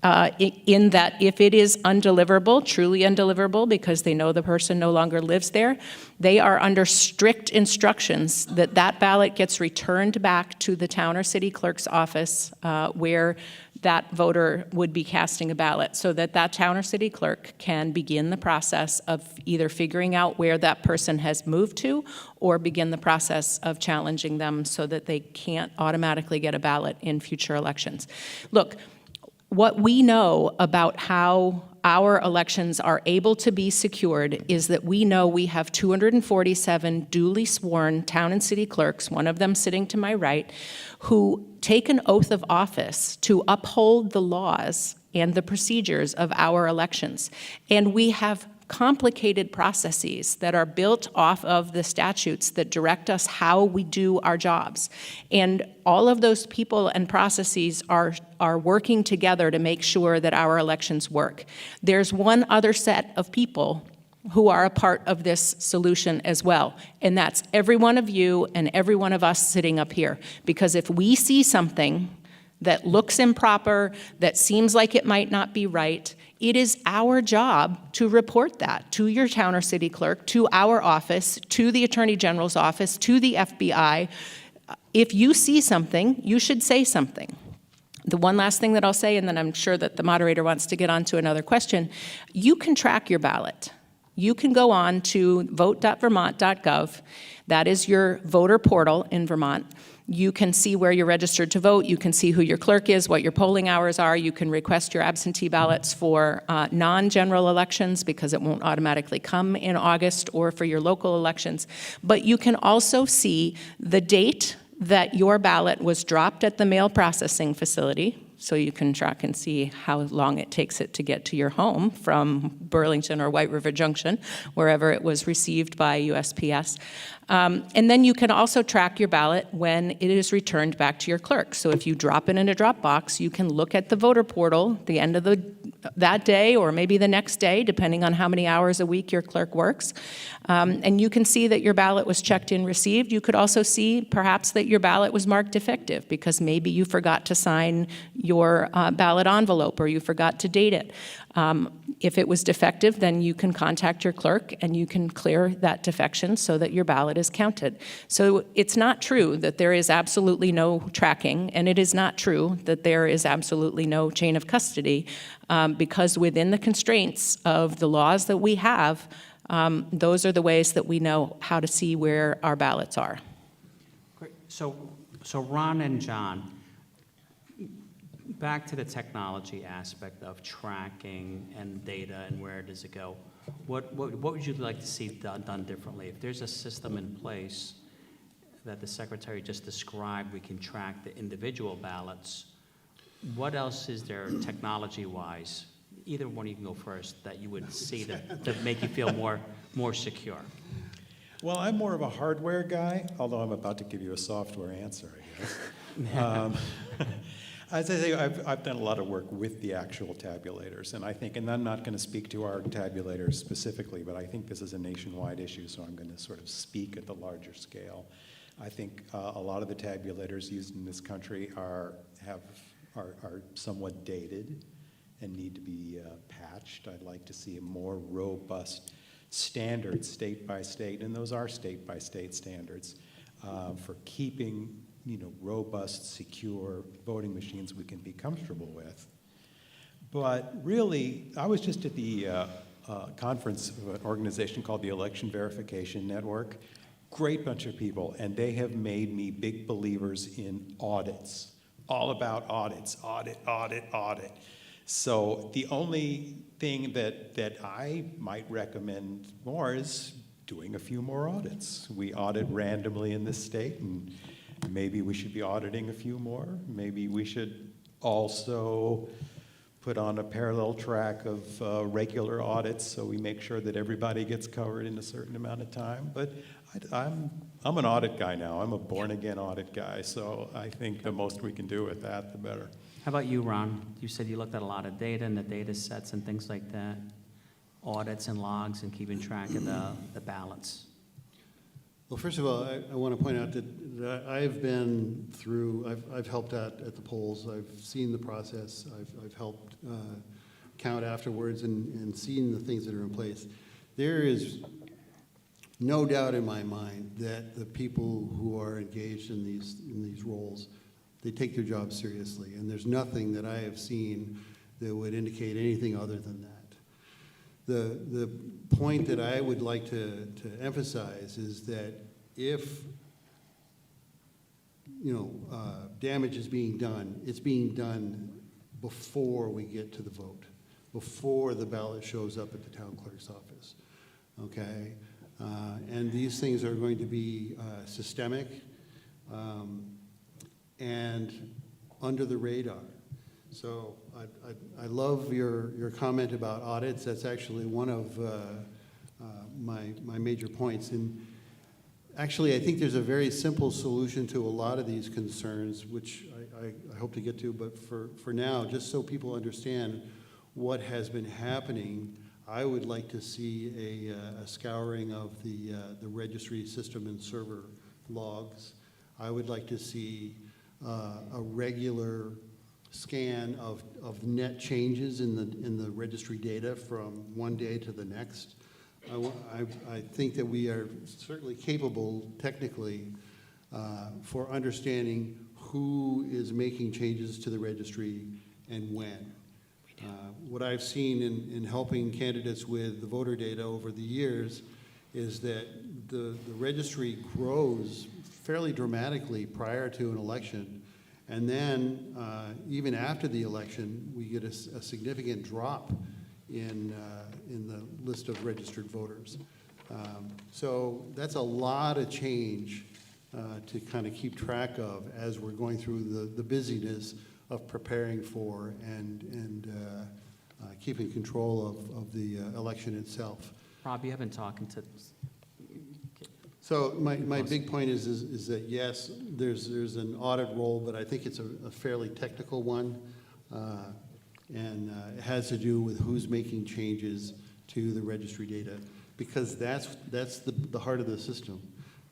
in that if it is undeliverable, truly undeliverable, because they know the person no longer lives there, they are under strict instructions that that ballot gets returned back to the town or city clerk's office where that voter would be casting a ballot, so that that town or city clerk can begin the process of either figuring out where that person has moved to or begin the process of challenging them so that they can't automatically get a ballot in future elections. Look, what we know about how our elections are able to be secured is that we know we have 247 duly sworn town and city clerks, one of them sitting to my right, who take an oath of office to uphold the laws and the procedures of our elections. And we have complicated processes that are built off of the statutes that direct us how we do our jobs. And all of those people and processes are working together to make sure that our elections work. There's one other set of people who are a part of this solution as well, and that's every one of you and every one of us sitting up here. Because if we see something that looks improper, that seems like it might not be right, it is our job to report that to your town or city clerk, to our office, to the Attorney General's office, to the FBI. If you see something, you should say something. The one last thing that I'll say, and then I'm sure that the moderator wants to get on to another question, you can track your ballot. You can go on to vote.vermont.gov. That is your voter portal in Vermont. You can see where you're registered to vote. You can see who your clerk is, what your polling hours are. You can request your absentee ballots for non-general elections because it won't automatically come in August, or for your local elections. But you can also see the date that your ballot was dropped at the mail processing facility, so you can track and see how long it takes it to get to your home from Burlington or White River Junction, wherever it was received by USPS. And then you can also track your ballot when it is returned back to your clerk. So if you drop it in a drop box, you can look at the voter portal the end of that day, or maybe the next day, depending on how many hours a week your clerk works. And you can see that your ballot was checked in received. You could also see perhaps that your ballot was marked defective because maybe you forgot to sign your ballot envelope or you forgot to date it. If it was defective, then you can contact your clerk and you can clear that defection so that your ballot is counted. So it's not true that there is absolutely no tracking, and it is not true that there is absolutely no chain of custody, because within the constraints of the laws that we have, those are the ways that we know how to see where our ballots are. Great. So Ron and John, back to the technology aspect of tracking and data and where does it go. What would you like to see done differently? If there's a system in place that the Secretary just described, we can track the individual ballots, what else is there technology-wise? Either one, you can go first, that you would see to make you feel more secure. Well, I'm more of a hardware guy, although I'm about to give you a software answer, I guess. As I say, I've done a lot of work with the actual tabulators, and I think, and I'm not going to speak to our tabulators specifically, but I think this is a nationwide issue, so I'm going to sort of speak at the larger scale. I think a lot of the tabulators used in this country are somewhat dated and need to be patched. I'd like to see a more robust standard state by state, and those are state by state standards for keeping robust, secure voting machines we can be comfortable with. But really, I was just at the conference of an organization called the Election Verification Network. Great bunch of people, and they have made me big believers in audits. All about audits, audit. So the only thing that I might recommend more is doing a few more audits. We audit randomly in this state, and maybe we should be auditing a few more. Maybe we should also put on a parallel track of regular audits so we make sure that everybody gets covered in a certain amount of time. But I'm an audit guy now. I'm a born-again audit guy, so I think the most we can do with that, the better. How about you, Ron? You said you looked at a lot of data and the data sets and things like that, audits and logs and keeping track of the ballots. Well, first of all, I want to point out that I've been through, I've helped out at the polls. I've seen the process. I've helped count afterwards and seen the things that are in place. There is no doubt in my mind that the people who are engaged in these roles, they take their job seriously. And there's nothing that I have seen that would indicate anything other than that. The point that I would like to emphasize is that if damage is being done, it's being done before we get to the vote, before the ballot shows up at the town clerk's office, okay? And these things are going to be systemic and under the radar. So I love your comment about audits. That's actually one of my major points. And actually, I think there's a very simple solution to a lot of these concerns, which I hope to get to. But for now, just so people understand what has been happening, I would like to see a scouring of the registry system and server logs. I would like to see a regular scan of net changes in the registry data from one day to the next. I think that we are certainly capable technically for understanding who is making changes to the registry and when. What I've seen in helping candidates with the voter data over the years is that the registry grows fairly dramatically prior to an election. And then, even after the election, we get a significant drop in the list of registered voters. So that's a lot of change to kind of keep track of as we're going through the busyness of preparing for and keeping control of the election itself. Rob, you have been talking to. So my big point is that yes, there's an audit role, but I think it's a fairly technical one, and it has to do with who's making changes to the registry data, because that's the heart of the system.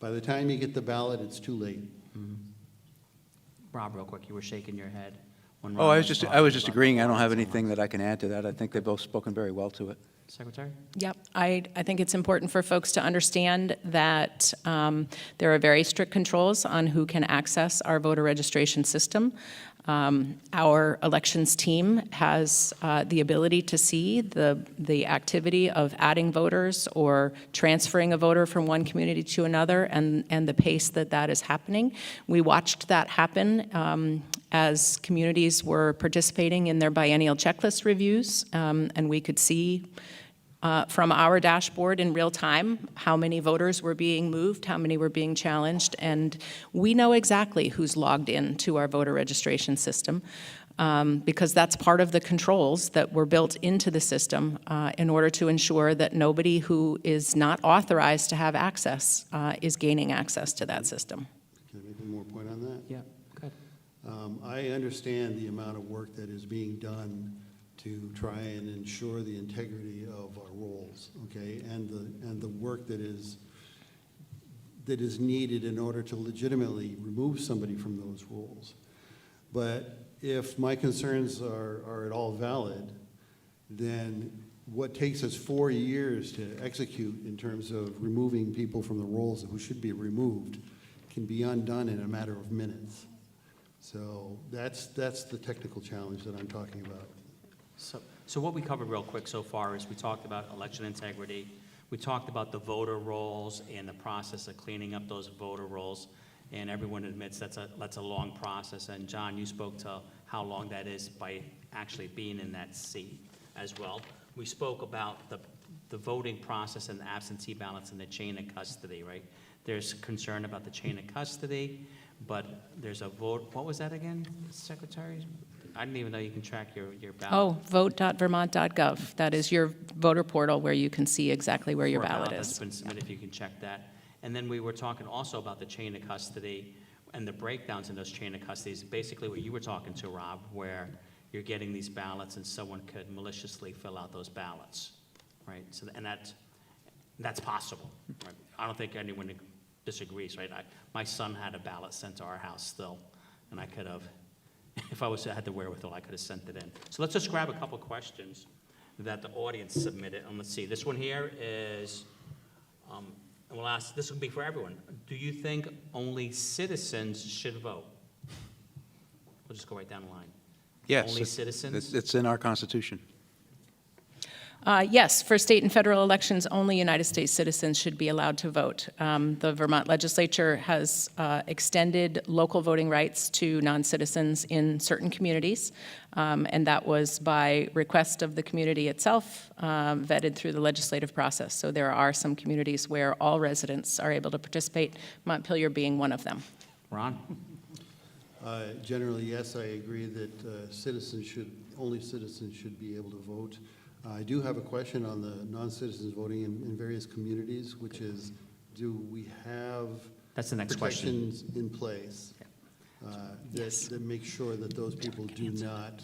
By the time you get the ballot, it's too late. Mm-hmm. Rob, real quick, you were shaking your head. When Oh, Ron I was just talking about agreeing. I don't have the anything that I can add to that. I think they've both spoken very well to it. Secretary? Yep, I think it's important for folks to understand that there are very strict controls on who can access our voter registration system. Our elections team has the ability to see the activity of adding voters or transferring a voter from one community to another and the pace that is happening. We watched that happen as communities were participating in their biennial checklist reviews, and we could see from our dashboard in real time how many voters were being moved, how many were being challenged, and we know exactly who's logged in to our voter registration system because that's part of the controls that were built into the system in order to ensure that nobody who is not authorized to have access is gaining access to that system. Can I make one more point on that? Yeah, good. I understand the amount of work that is being done to try and ensure the integrity of our roles, okay, and the work that is needed in order to legitimately remove somebody from those roles. But if my concerns are at all valid, then what takes us 4 years to execute in terms of removing people from the roles who should be removed can be undone in a matter of minutes. So that's the technical challenge that I'm talking about. So what we covered real quick so far is we talked about election integrity, we talked about the voter rolls and the process of cleaning up those voter rolls, and everyone admits that's a long process. And John, you spoke to how long that is by actually being in that seat as well. We spoke about the voting process and the absentee ballots and the chain of custody, right? There's concern about the chain of custody, but there's a vote. What was that again, Secretary? I didn't even know you can track your ballot. Oh, vote.vermont.gov. That is your voter portal where you can see exactly where your For a ballot that's is. been submitted, if you can check that. And then we were talking also about the chain of custody and the breakdowns in those chain of custodies, basically what you were talking to, Rob, where you're getting these ballots and someone could maliciously fill out those ballots, right? So, and that's possible, right? I don't think anyone disagrees, right? My son had a ballot sent to our house still, and I could have, if I had the wherewithal, I could have sent it in. So let's just grab a couple questions that the audience submitted, and let's see. This one here is, and we'll ask, this will be for everyone. Do you think only citizens should vote? We'll just go right down the line. Yes. Only citizens? It's in our Constitution. Yes, for state and federal elections, only United States citizens should be allowed to vote. The Vermont legislature has extended local voting rights to non-citizens in certain communities, and that was by request of the community itself, vetted through the legislative process. So there are some communities where all residents are able to participate, Montpelier being one of them. Ron? Generally, yes, I agree that only citizens should be able to vote. I do have a question on the non-citizens voting in various communities, which is, do we have That's the next question. protections in place that make sure that those people do not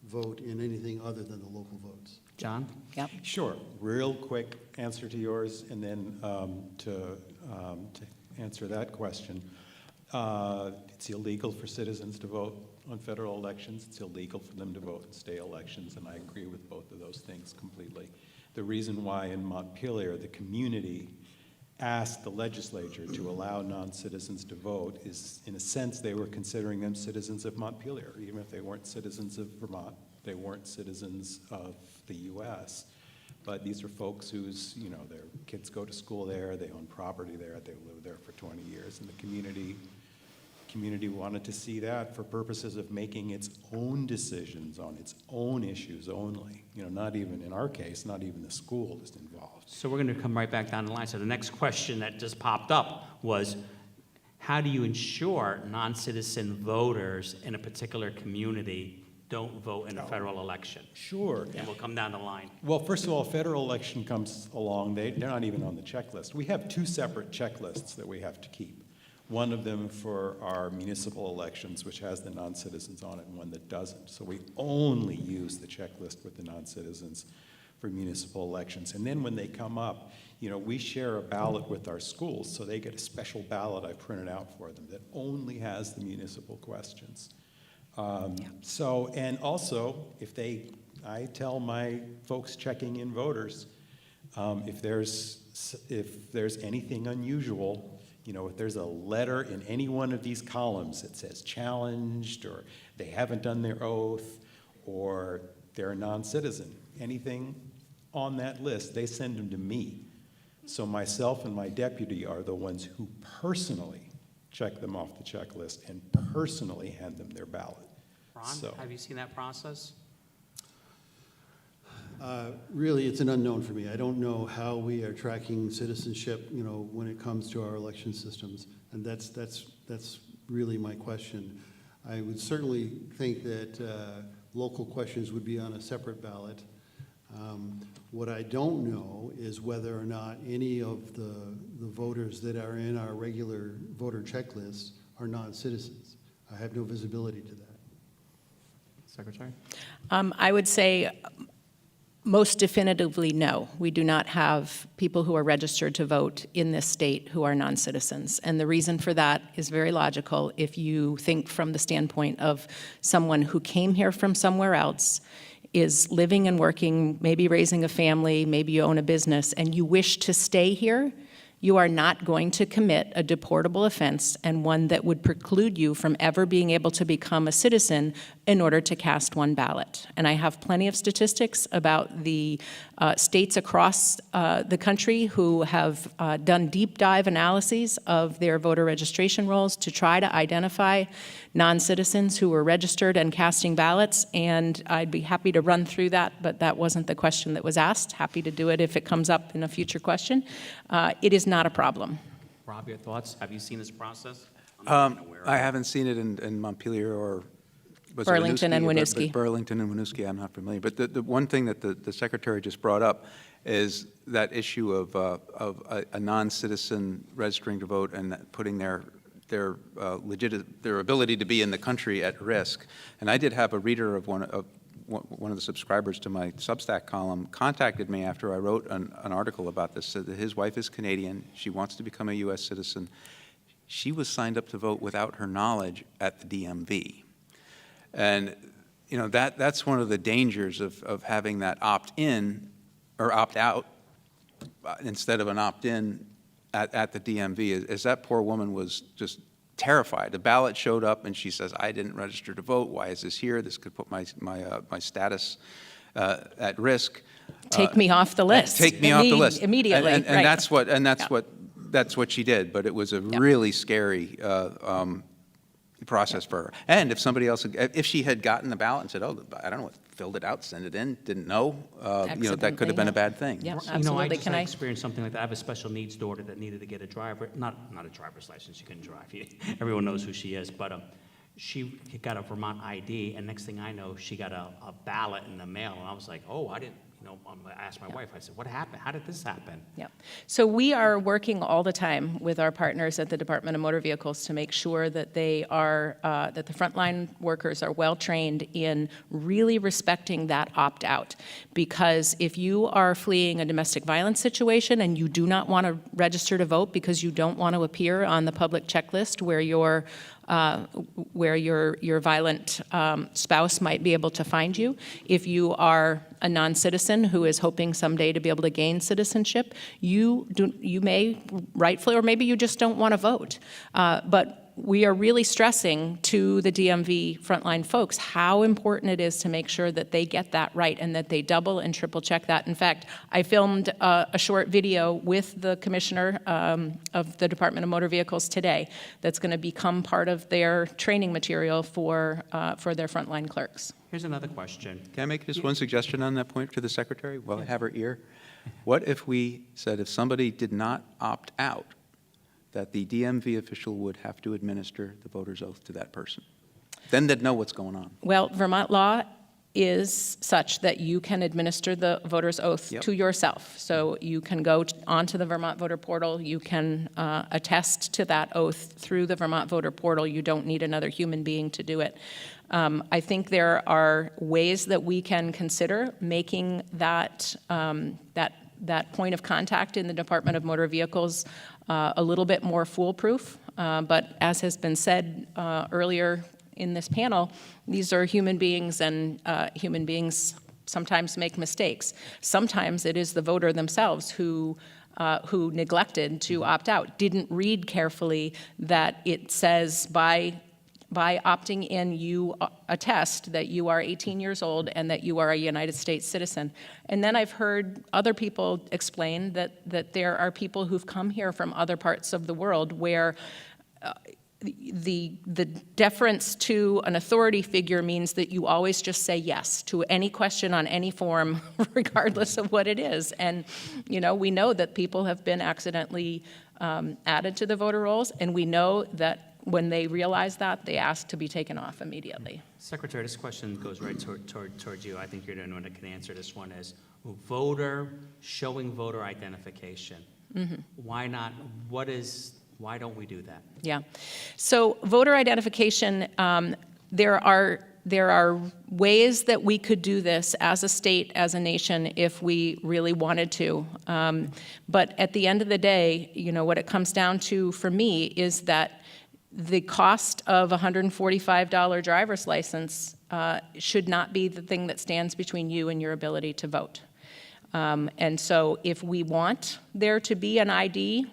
vote in anything other than the local votes? John? Yep. Sure. Real quick answer to yours, and then to answer that question. It's illegal for citizens to vote on federal elections. It's illegal for them to vote in state elections, and I agree with both of those things completely. The reason why in Montpelier the community asked the legislature to allow non-citizens to vote is, in a sense, they were considering them citizens of Montpelier. Even if they weren't citizens of Vermont, they weren't citizens of the U.S. But these are folks whose, their kids go to school there, they own property there, they live there for 20 years, and the community wanted to see that for purposes of making its own decisions on its own issues only. Not even, in our case, not even the school is involved. So we're going to come right back down the line. So the next question that just popped up was, how do you ensure non-citizen voters in a particular community don't vote in a federal election? Sure. And we'll come down the line. Well, first of all, federal election comes along, they're not even on the checklist. We have two separate checklists that we have to keep. One of them for our municipal elections, which has the non-citizens on it, and one that doesn't. So we only use the checklist with the non-citizens for municipal elections. And then when they come up, we share a ballot with our schools, so they get a special ballot I printed out for them that only has the municipal questions. So, and also, I tell my folks checking in voters, if there's anything unusual, if there's a letter in any one of these columns that says challenged, or they haven't done their oath, or they're a non-citizen, anything on that list, they send them to me. So myself and my deputy are the ones who personally check them off the checklist and personally hand them their ballot. Ron, have you seen that process? Really, it's an unknown for me. I don't know how we are tracking citizenship, when it comes to our election systems, and that's really my question. I would certainly think that local questions would be on a separate ballot. What I don't know is whether or not any of the voters that are in our regular voter checklist are non-citizens. I have no visibility to that. Secretary? I would say most definitively, no. We do not have people who are registered to vote in this state who are non-citizens. And the reason for that is very logical. If you think from the standpoint of someone who came here from somewhere else, is living and working, maybe raising a family, maybe you own a business, and you wish to stay here, you are not going to commit a deportable offense, and one that would preclude you from ever being able to become a citizen in order to cast one ballot. And I have plenty of statistics about the states across the country who have done deep dive analyses of their voter registration rolls to try to identify non-citizens who were registered and casting ballots, and I'd be happy to run through that, but that wasn't the question that was asked. Happy to do it if it comes up in a future question. It is not a problem. Rob, your thoughts? Have you seen this process? I'm not aware of I it. haven't seen it in Montpelier or was it Burlington and Winooski? Winooski. Burlington and Winooski, I'm not familiar. But the one thing that the secretary just brought up is that issue of a non-citizen registering to vote and putting their ability to be in the country at risk. And I did have a reader of one one of the subscribers to my Substack column, contacted me after I wrote an article about this, said that his wife is Canadian, she wants to become a U.S. citizen. She was signed up to vote without her knowledge at the DMV. And, you know, that's one of the dangers of having that opt-in or opt-out instead of an opt-in at the DMV, is that poor woman was just terrified. The ballot showed up, and she says, "I didn't register to vote. Why is this here? This could put my status at risk. Take me off the list. Take me off the list Immediately. And right. that's what she did. But it was a really scary process for her. And if somebody else, if she had gotten the ballot and said, "Oh, I don't know what," filled it out, sent it in, didn't know, that could have been a bad thing. Yeah, You know, absolutely. I experienced something like that. I have a special needs daughter that needed to get a not a driver's license. She couldn't drive. Everyone knows who she is. But she got a Vermont ID, and next thing I know, she got a ballot in the mail. And I was like, oh, I didn't, I asked my wife, I said, what happened? How did this happen? Yeah. So we are working all the time with our partners at the Department of Motor Vehicles to make sure that they are, that the frontline workers are well-trained in really respecting that opt-out. Because if you are fleeing a domestic violence situation and you do not want to register to vote because you don't want to appear on the public checklist where your violent spouse might be able to find you. If you are a non-citizen who is hoping someday to be able to gain citizenship, you may rightfully, or maybe you just don't want to vote. But we are really stressing to the DMV frontline folks how important it is to make sure that they get that right and that they double and triple check that. In fact, I filmed a short video with the commissioner of the Department of Motor Vehicles today that's going to become part of their training material for their frontline clerks. Here's another question. Can I make just one suggestion on that point to the secretary while I have her ear? What if we said if somebody did not opt out, that the DMV official would have to administer the voter's oath to that person? Then they'd know what's going on. Well, Vermont law is such that you can administer the voter's oath to yourself. So you can go onto the Vermont voter portal. You can attest to that oath through the Vermont voter portal. You don't need another human being to do it. I think there are ways that we can consider making that point of contact in the Department of Motor Vehicles a little bit more foolproof. But as has been said earlier in this panel, these are human beings, and human beings sometimes make mistakes. Sometimes it is the voter themselves who neglected to opt out, didn't read carefully that it says by opting in, you attest that you are 18 years old and that you are a United States citizen. And then I've heard other people explain that there are people who've come here from other parts of the world where the deference to an authority figure means that you always just say yes to any question on any form, regardless of what it is. And, we know that people have been accidentally added to the voter rolls, and we know that when they realize that, they ask to be taken off immediately. Secretary, this question goes right towards you. I think you're the one that can answer this one. Is showing voter identification. Mm-hmm. Why not? Why don't we do that? Yeah. So voter identification, there are ways that we could do this as a state, as a nation, if we really wanted to. But at the end of the day, what it comes down to for me is that the cost of a $145 driver's license should not be the thing that stands between you and your ability to vote. And so if we want there to be an ID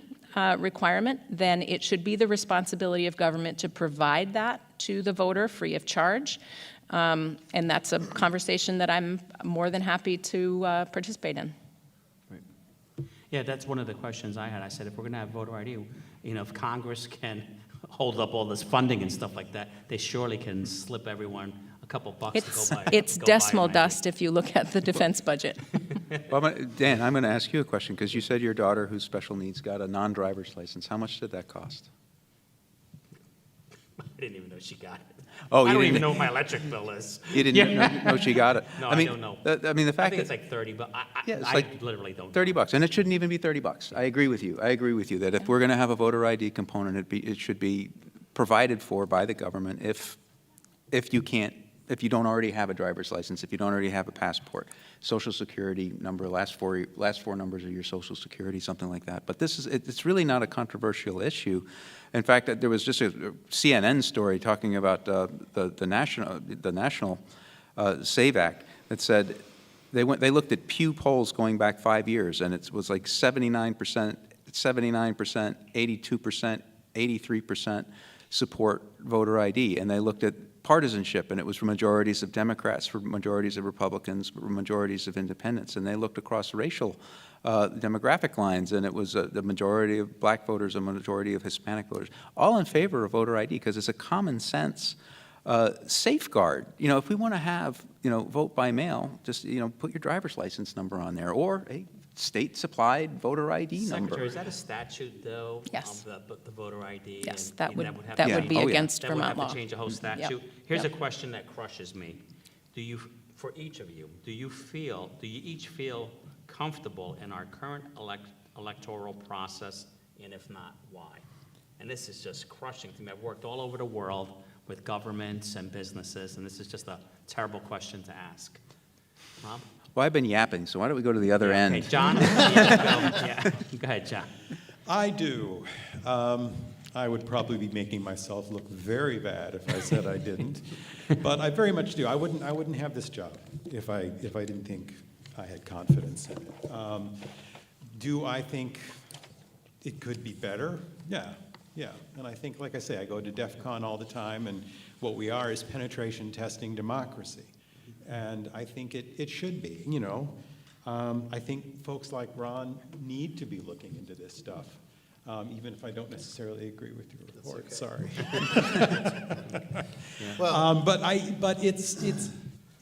requirement, then it should be the responsibility of government to provide that to the voter free of charge. And that's a conversation that I'm more than happy to participate in. Right. Yeah, that's one of the questions I had. I said, if we're going to have voter ID, if Congress can hold up all this funding and stuff like that, they surely can slip everyone a couple bucks to go buy. It's decimal dust if you look at the defense budget. Well, Dan, I'm going to ask you a question, because you said your daughter, who's special needs, got a non-driver's license. How much did that cost? I didn't even know she got it. Oh, I don't even know what my electric bill is. You didn't know she got it? No, I don't know. I mean, the fact I think that it's like 30, but it's I like literally don't $30, know. and it shouldn't even be $30. I agree with you. That if we're going to have a voter ID component, it should be provided for by the government if you can't if you don't already have a driver's license, if you don't already have a passport, Social Security number, last four numbers of your Social Security, something like that. But it's really not a controversial issue. In fact, there was just a CNN story talking about the National Save Act that said they looked at Pew polls going back 5 years, and it was like 79%, 82%, 83% support voter ID, and they looked at partisanship, and it was for majorities of Democrats, for majorities of Republicans, for majorities of independents, and they looked across racial demographic lines, and it was the majority of black voters, a majority of Hispanic voters, all in favor of voter ID because it's a common sense safeguard. You know, if we want to have, you know, vote by mail, just, you know, put your driver's license number on there, or a state-supplied voter ID number. Secretary, is that a statute, though? Yes. Of the voter ID? Yes, And that even would have that to would change- be Oh, yeah. against That would Vermont have law. to change the whole statute. Yep. Here's a Yep. question that crushes me. For each of you, do you each feel comfortable in our current electoral process, and if not, why? And this is just crushing to me. I've worked all over the world with governments and businesses, and this is just a terrible question to ask. Rob? Well, I've been yapping, so why don't we go to the other end? Okay, John? Yeah, go ahead, John. I do. I would probably be making myself look very bad if I said I didn't, but I very much do. I wouldn't have this job if I didn't think I had confidence in it. Do I think it could be better? Yeah. And I think, like I say, I go to DEF CON all the time, and what we are is penetration testing democracy. And I think it should be, you know. I think folks like Ron need to be looking into this stuff, even if I don't necessarily agree with your report. okay. Sorry. Well, But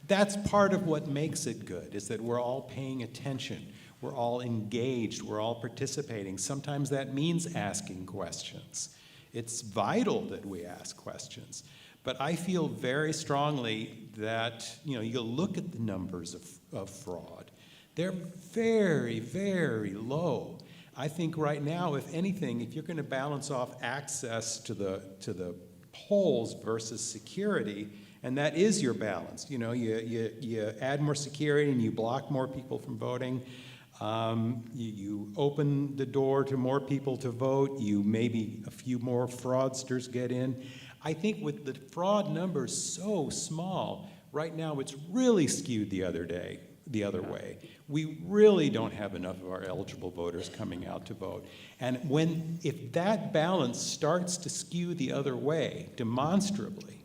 that's part of what makes it good, is that we're all paying attention. We're all engaged. We're all participating. Sometimes that means asking questions. It's vital that we ask questions. But I feel very strongly that, you know, you look at the numbers of fraud. They're very, very low. I think right now, if anything, if you're going to balance off access to the polls versus security, and that is your balance. You know, you add more security and you block more people from voting. You open the door to more people to vote. You maybe a few more fraudsters get in. I think with the fraud numbers so small, right now it's really skewed the other way. We really don't have enough of our eligible voters coming out to vote. And if that balance starts to skew the other way demonstrably,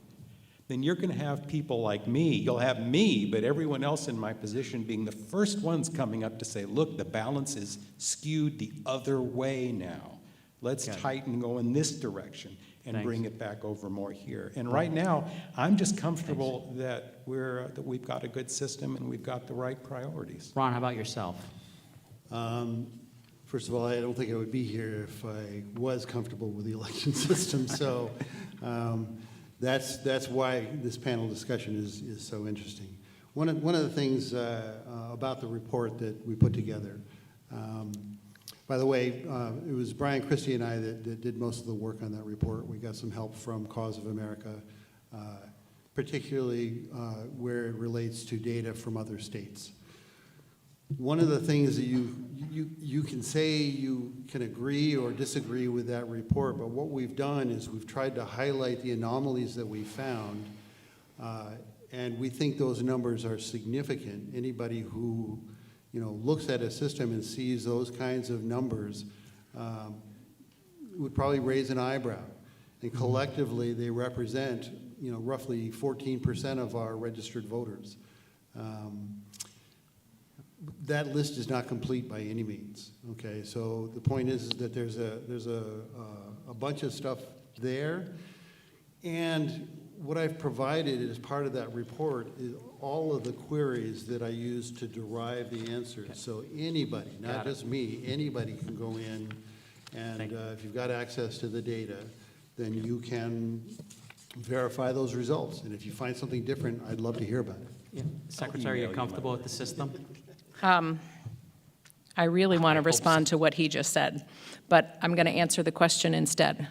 then you're going to have people like me. You'll have me, but everyone else in my position being the first ones coming up to say, look, the balance is skewed the other way now. Let's tighten, go in this direction, and Thanks. bring it back over more here. And right now, I'm just comfortable that we've got a good system and we've got the right priorities. Ron, how about yourself? First of all, I don't think I would be here if I was comfortable with the election system. So that's why this panel discussion is so interesting. One of the things about the report that we put together, by the way, it was Brian Christie and I that did most of the work on that report. We got some help from Cause of America, particularly where it relates to data from other states. One of the things that you can say you can agree or disagree with that report, but what we've done is we've tried to highlight the anomalies that we found, and we think those numbers are significant. Anybody who looks at a system and sees those kinds of numbers would probably raise an eyebrow. And collectively, they represent roughly 14% of our registered voters. That list is not complete by any means. Okay, so the point is that there's a bunch of stuff there, and what I've provided as part of that report is all of the queries that I use to derive the answers. Okay. So anybody, not just me, anybody can go in, and if you've got access to the data, then you can verify those results. And if you find something different, I'd love to hear about it. Yeah. Secretary, you're comfortable with the system? I really want I to hope so. respond to what he just said, but I'm going to answer the question instead,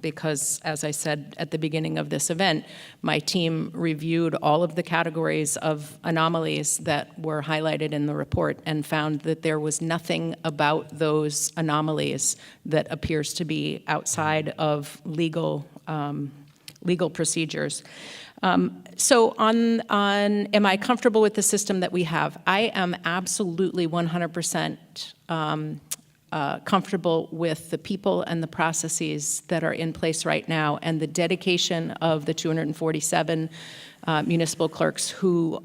because, as I said at the beginning of this event, my team reviewed all of the categories of anomalies that were highlighted in the report and found that there was nothing about those anomalies that appears to be outside of legal procedures. So on, am I comfortable with the system that we have? I am absolutely 100% comfortable with the people and the processes that are in place right now and the dedication of the 247 municipal clerks who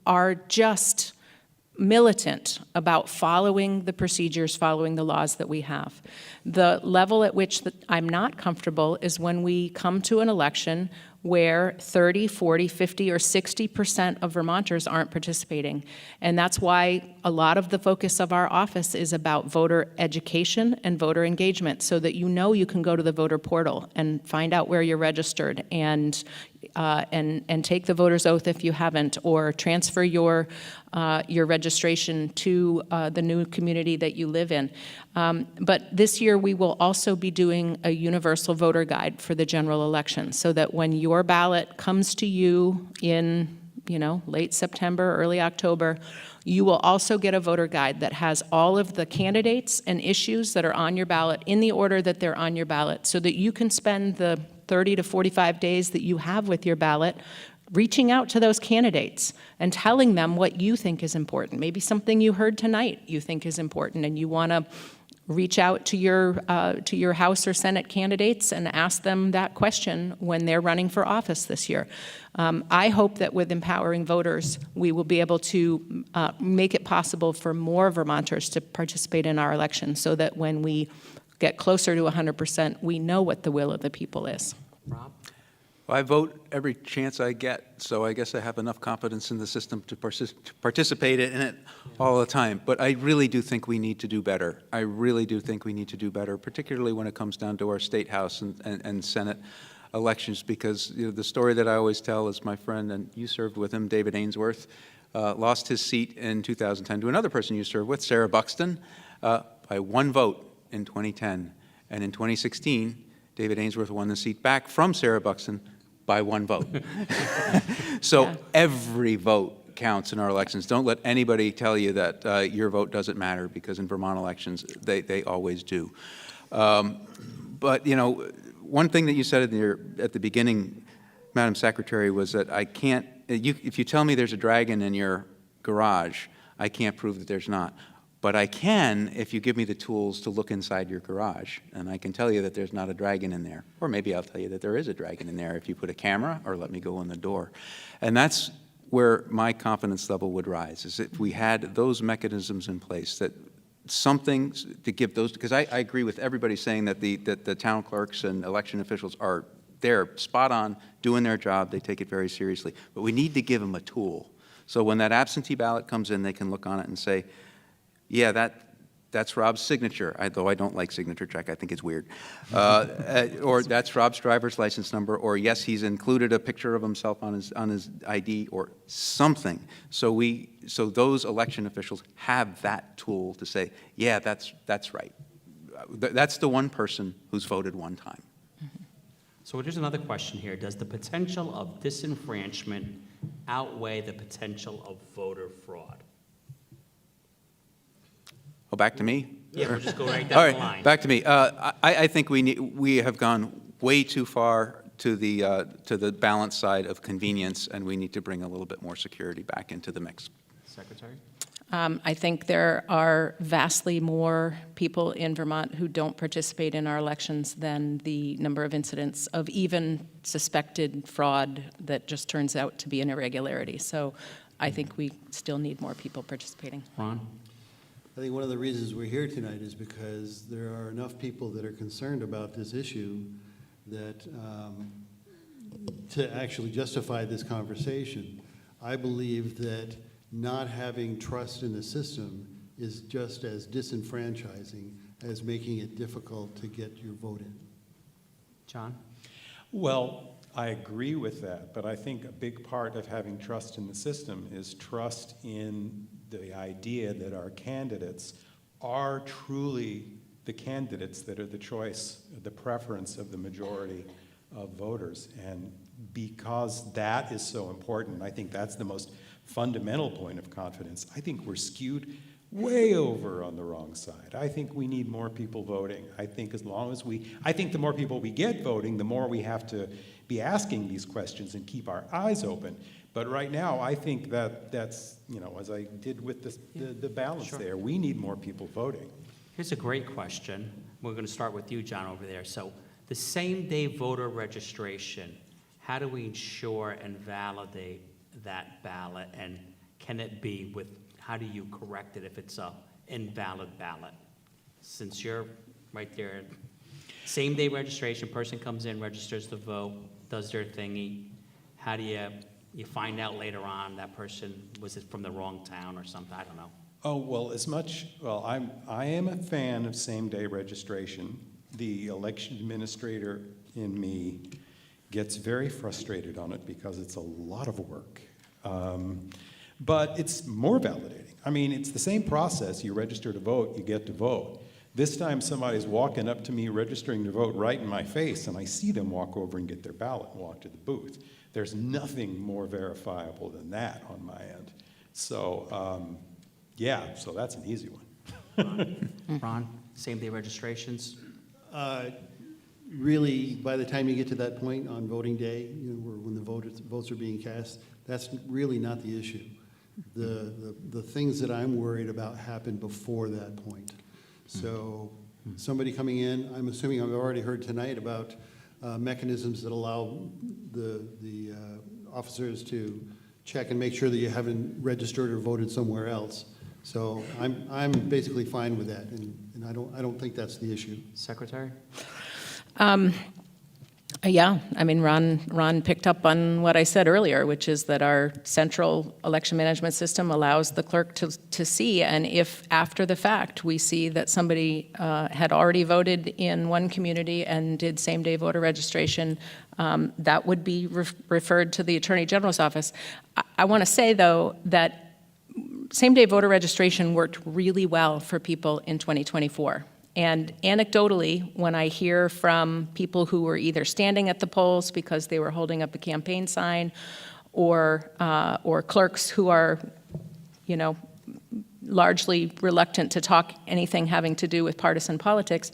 are just militant about following the procedures, following the laws that we have. The level at which I'm not comfortable is when we come to an election where 30, 40, 50, or 60% of Vermonters aren't participating. And that's why a lot of the focus of our office is about voter education and voter engagement, so that you know you can go to the voter portal and find out where you're registered and take the voter's oath if you haven't, or transfer your registration to the new community that you live in. But this year we will also be doing a universal voter guide for the general election, so that when your ballot comes to you in late September, early October, you will also get a voter guide that has all of the candidates and issues that are on your ballot in the order that they're on your ballot, so that you can spend the 30 to 45 days that you have with your ballot reaching out to those candidates and telling them what you think is important. Maybe something you heard tonight you think is important, and you want to reach out to your House or Senate candidates and ask them that question when they're running for office this year. I hope that with Empowering Voters, we will be able to make it possible for more Vermonters to participate in our election, so that when we get closer to 100%, we know what the will of the people is. Rob? Well, I vote every chance I get, so I guess I have enough confidence in the system to participate in it all the time. But I really do think we need to do better. I really do think we need to do better, particularly when it comes down to our state house and Senate elections, because the story that I always tell is my friend, and you served with him, David Ainsworth, lost his seat in 2010 to another person you served with, Sarah Buxton, by one vote in 2010. And in 2016, David Ainsworth won the seat back from Sarah Buxton by one vote. So Yeah. every vote counts in our elections. Don't let anybody tell you that your vote doesn't matter, because in Vermont elections, they always do. But, one thing that you said at the beginning, Madam Secretary, was that I can't, if you tell me there's a dragon in your garage, I can't prove that there's not. But I can if you give me the tools to look inside your garage, and I can tell you that there's not a dragon in there. Or maybe I'll tell you that there is a dragon in there if you put a camera or let me go in the door. And that's where my confidence level would rise, is if we had those mechanisms in place, that something to give those, because I agree with everybody saying that the town clerks and election officials are they're spot on, doing their job, they take it very seriously. But we need to give them a tool. So when that absentee ballot comes in, they can look on it and say, yeah, that's Rob's signature, though I don't like signature check. I think it's weird. Or that's Rob's driver's license number, or yes, he's included a picture of himself on his ID, or something. So those election officials have that tool to say, yeah, that's right. That's the one person who's voted one time. So there's another question here. Does the potential of disenfranchisement outweigh the potential of voter fraud? Oh, back to me? Yeah, we'll just go right All down right, the line. back to me. I think we have gone way too far to the balance side of convenience, and we need to bring a little bit more security back into the mix. Secretary? I think there are vastly more people in Vermont who don't participate in our elections than the number of incidents of even suspected fraud that just turns out to be an irregularity. So I think we still need more people participating. Ron? I think one of the reasons we're here tonight is because there are enough people that are concerned about this issue that to actually justify this conversation. I believe that not having trust in the system is just as disenfranchising as making it difficult to get your vote in. John? Well, I agree with that, but I think a big part of having trust in the system is trust in the idea that our candidates are truly the candidates that are the choice, the preference of the majority of voters. And because that is so important, I think that's the most fundamental point of confidence. I think we're skewed way over on the wrong side. I think we need more people voting. I think the more people we get voting, the more we have to be asking these questions and keep our eyes open. But right now, I think that's, as I did with the balance there, we need more people voting. Here's a great question. We're going to start with you, John, over there. So the same-day voter registration, how do we ensure and validate that ballot? And can it be how do you correct it if it's a invalid ballot? Since you're right there, same-day registration, person comes in, registers to vote, does their thingy. How do you find out later on that person was from the wrong town or something? I don't know. Oh, well, I am a fan of same-day registration. The election administrator in me gets very frustrated on it because it's a lot of work. But it's more validating. I mean, it's the same process. You register to vote, you get to vote. This time somebody's walking up to me registering to vote right in my face, and I see them walk over and get their ballot and walk to the booth. There's nothing more verifiable than that on my end. So, so that's an easy one. Ron, same-day registrations? Really, by the time you get to that point on voting day, when the votes are being cast, that's really not the issue. The things that I'm worried about happen before that point. So somebody coming in, I'm assuming I've already heard tonight about mechanisms that allow the officers to check and make sure that you haven't registered or voted somewhere else. So I'm basically fine with that, and I don't think that's the issue. Secretary? Yeah, I mean, Ron picked up on what I said earlier, which is that our central election management system allows the clerk to see, and if after the fact we see that somebody had already voted in one community and did same-day voter registration, that would be referred to the Attorney General's office. I want to say, though, that same-day voter registration worked really well for people in 2024. And anecdotally, when I hear from people who were either standing at the polls because they were holding up a campaign sign, or clerks who are, largely reluctant to talk anything having to do with partisan politics,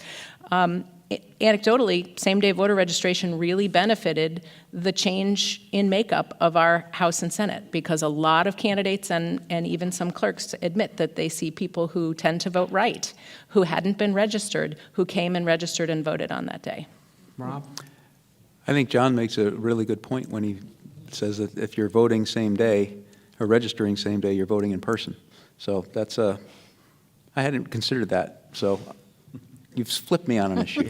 anecdotally, same-day voter registration really benefited the change in makeup of our House and Senate, because a lot of candidates and even some clerks admit that they see people who tend to vote right, who hadn't been registered, who came and registered and voted on that day. Rob? I think John makes a really good point when he says that if you're voting same day or registering same day, you're voting in person. So that's I hadn't considered that. So you've flipped me on an issue.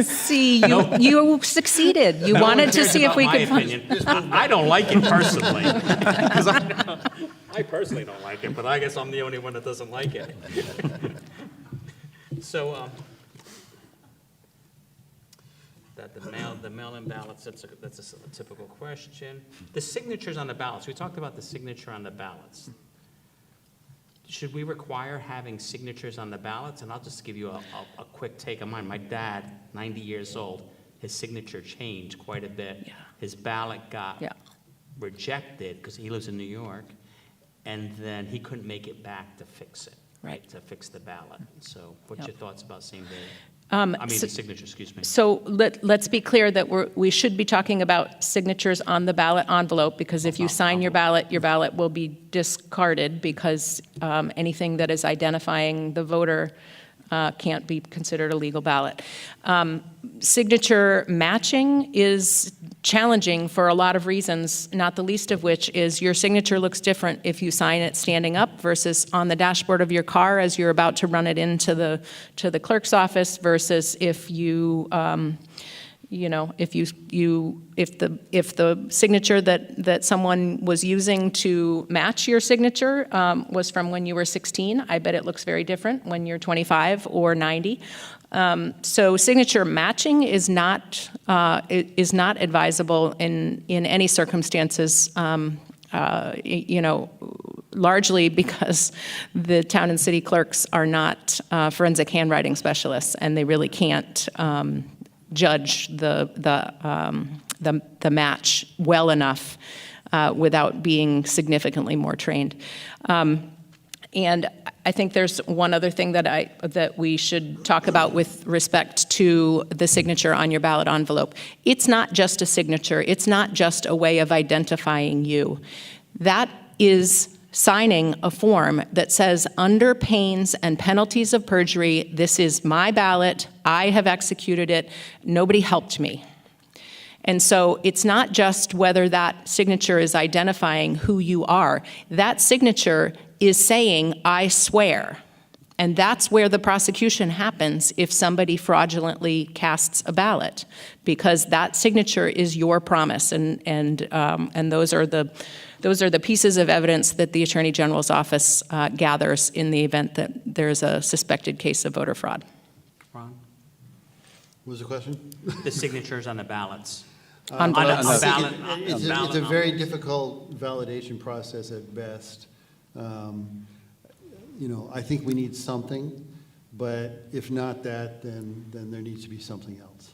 See, you succeeded. You wanted to see if we could find. I don't like it personally. 'Cause I personally don't like it, but I guess I'm the only one that doesn't like it. So, the mail-in ballots, that's a typical question. The signatures on the ballots, we talked about the signature on the ballots. Should we require having signatures on the ballots? And I'll just give you a quick take on mine. My dad, 90 years old, his signature changed quite a bit. Yeah. His ballot got rejected because he lives in New York, and then he couldn't make it back to fix it. Right. To fix the ballot. So what's your thoughts about same day? The signature, excuse me. So let's be clear that we should be talking about signatures on the ballot envelope, because if you sign your ballot will be discarded, because anything that is identifying the voter can't be considered a legal ballot. Signature matching is challenging for a lot of reasons, not the least of which is your signature looks different if you sign it standing up versus on the dashboard of your car as you're about to run it into the clerk's office, versus if if the signature that someone was using to match your signature was from when you were 16, I bet it looks very different when you're 25 or 90. So signature matching is not advisable in any circumstances largely because the town and city clerks are not forensic handwriting specialists, and they really can't judge the match well enough without being significantly more trained. And I think there's one other thing that we should talk about with respect to the signature on your ballot envelope. It's not just a signature. It's not just a way of identifying you. That is signing a form that says, under pains and penalties of perjury, this is my ballot, I have executed it, nobody helped me. And so it's not just whether that signature is identifying who you are. That signature is saying, I swear. And that's where the prosecution happens if somebody fraudulently casts a ballot, because that signature is your promise, and those are the pieces of evidence that the Attorney General's office gathers in the event that there's a suspected case of voter fraud. Ron? What was the question? The signatures on the ballots. On On a ballots. ballot. It's a very difficult validation process at best. I think we need something, but if not that, then there needs to be something else.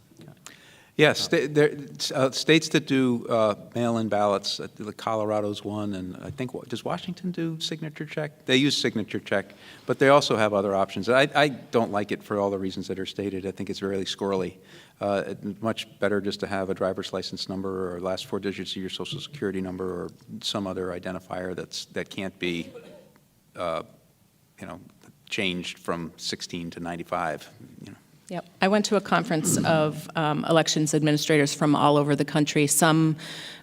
Yes, states that do mail-in ballots, the Colorado's one, and I think, does Washington do signature check? They use signature check, but they also have other options. I don't like it for all the reasons that are stated. I think it's really squirrely. Much better just to have a driver's license number or last 4 digits of your social security number or some other identifier that can't be, changed from 16 to 95. Yep. I went to a conference of elections administrators from all over the country, some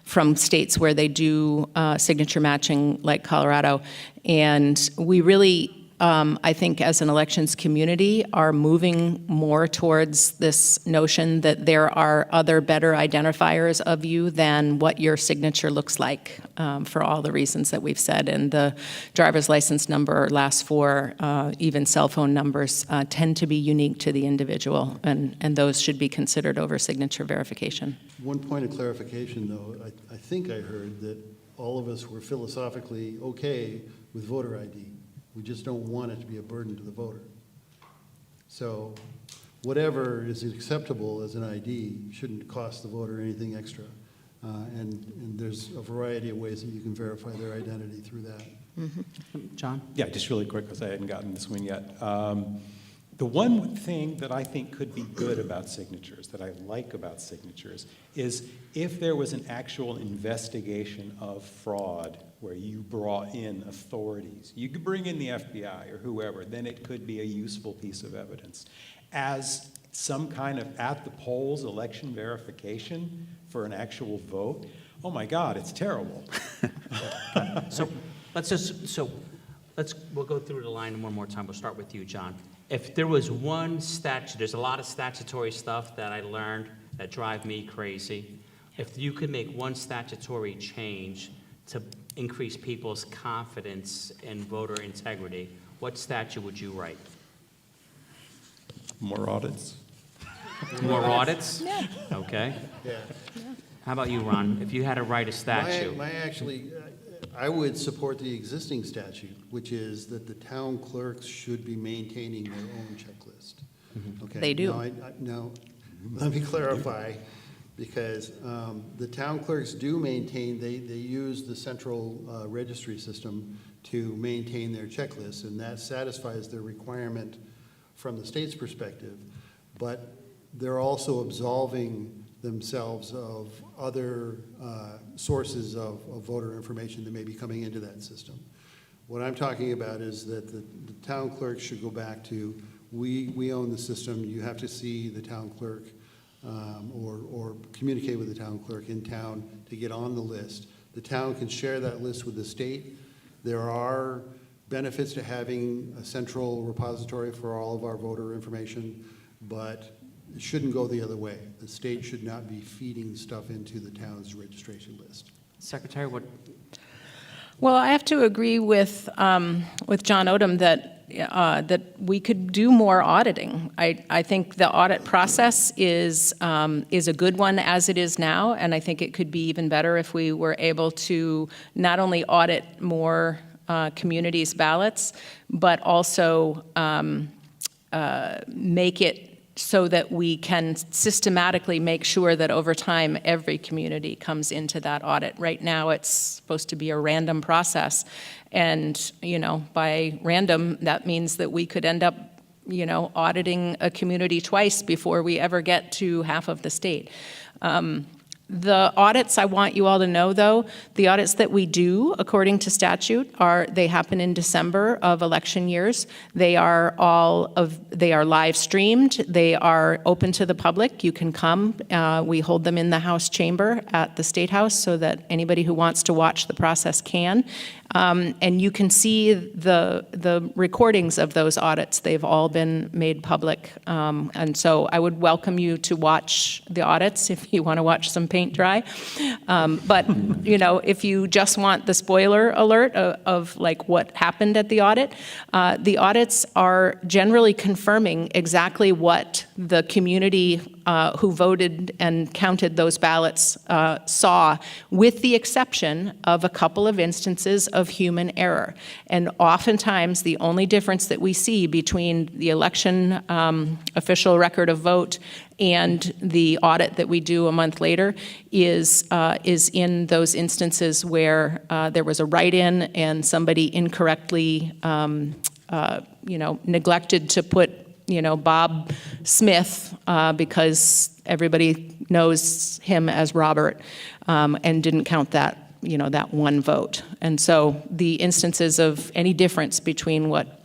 from states where they do signature matching like Colorado, and we really, I think as an elections community, are moving more towards this notion that there are other better identifiers of you than what your signature looks like, for all the reasons that we've said. And the driver's license number, last 4, even cell phone numbers, tend to be unique to the individual, and those should be considered over signature verification. One point of clarification, though, I think I heard that all of us were philosophically okay with voter ID. We just don't want it to be a burden to the voter. So whatever is acceptable as an ID shouldn't cost the voter anything extra. And there's a variety of ways that you can verify their identity through that. Mm-hmm. John? Yeah, just really quick, because I hadn't gotten this one yet. The one thing that I think could be good about signatures, that I like about signatures, is if there was an actual investigation of fraud where you brought in authorities, you could bring in the FBI or whoever, then it could be a useful piece of evidence. As some kind of at the polls election verification for an actual vote, oh my God, it's terrible. We'll go through the line one more time. We'll start with you, John. If there was one statute, there's a lot of statutory stuff that I learned that drive me crazy. If you could make one statutory change to increase people's confidence in voter integrity, what statute would you write? More audits. More audits? Yeah. Okay. Yeah. How about you, Ron? If you had to write a statute. I would support the existing statute, which is that the town clerks should be maintaining their own checklist. Okay. They do. Now, let me clarify, because the town clerks do maintain, they use the central registry system to maintain their checklists, and that satisfies their requirement from the state's perspective. But they're also absolving themselves of other sources of voter information that may be coming into that system. What I'm talking about is that the town clerk should go back to, we own the system, you have to see the town clerk or communicate with the town clerk in town to get on the list. The town can share that list with the state. There are benefits to having a central repository for all of our voter information, but it shouldn't go the other way. The state should not be feeding stuff into the town's registration list. Secretary, what? Well, I have to agree with John Odom that we could do more auditing. I think the audit process is a good one as it is now, and I think it could be even better if we were able to not only audit more communities' ballots, but also make it so that we can systematically make sure that over time every community comes into that audit. Right now it's supposed to be a random process, and by random that means that we could end up auditing a community twice before we ever get to half of the state. The audits, I want you all to know, though, the audits that we do, according to statute, they happen in December of election years. They are live streamed. They are open to the public. You can come. We hold them in the House chamber at the State House so that anybody who wants to watch the process can. And you can see the recordings of those audits. They've all been made public. And so I would welcome you to watch the audits if you want to watch some paint dry. But, if you just want the spoiler alert of like what happened at the audits are generally confirming exactly what the community who voted and counted those ballots saw, with the exception of a couple of instances of human error. And oftentimes, the only difference that we see between the election official record of vote and the audit that we do a month later is in those instances where there was a write-in and somebody incorrectly, neglected to put Bob Smith, because everybody knows him as Robert, and didn't count that, that one vote. And so the instances of any difference between what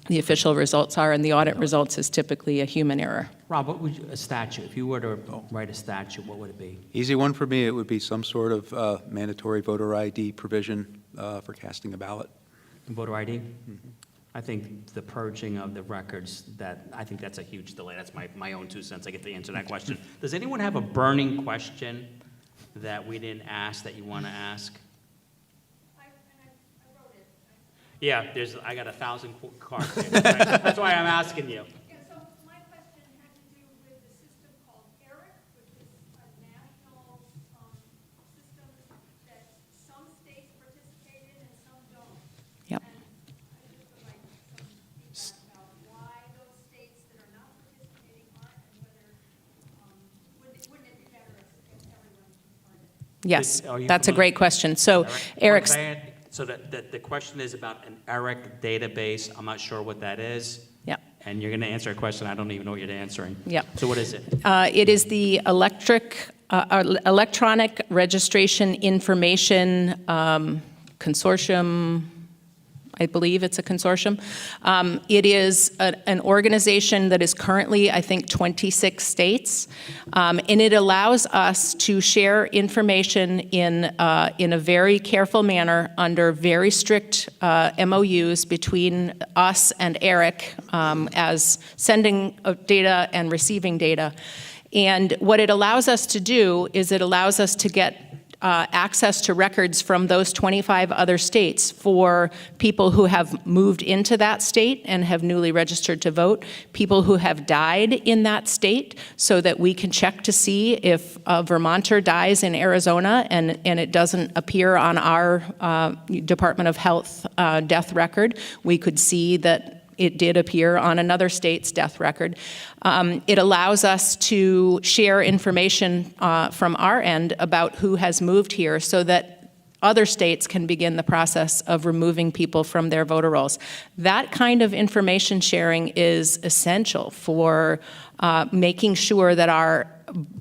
the official results are and the audit results is typically a human error. Rob, what would a statute, if you were to write a statute, what would it be? Easy one for me, it would be some sort of mandatory voter ID provision for casting a ballot. Voter ID? Mm-hmm. I think the purging of the records, I think that's a huge delay. That's my own 2 cents. I get to answer that question. Does anyone have a burning question that we didn't ask that you want to ask? I wrote it. Yeah, I got 1,000 cards here. That's why I'm asking you. Yeah, so my question had to do with the system called ERIC, which is a national system that some states participate in and some don't. Yep. And I just would like some feedback about why those states that are not participating aren't, and whether, wouldn't it be better if everyone was part of it? Yes, Are you that's a familiar? great question. So Eric's, So the question is about an ERIC database. I'm not sure what that is. yeah. And you're going to answer a question I don't even know what you're answering. Yeah. So what is it? It is the electronic registration information consortium. I believe it's a consortium. It is an organization that is currently, I think, 26 states, and it allows us to share information in a very careful manner under very strict MOUs between us and ERIC as sending of data and receiving data. And what it allows us to do is it allows us to get access to records from those 25 other states for people who have moved into that state and have newly registered to vote, people who have died in that state, so that we can check to see if a Vermonter dies in Arizona and it doesn't appear on our Department of Health death record. We could see that it did appear on another state's death record. It allows us to share information from our end about who has moved here so that other states can begin the process of removing people from their voter rolls. That kind of information sharing is essential for making sure that our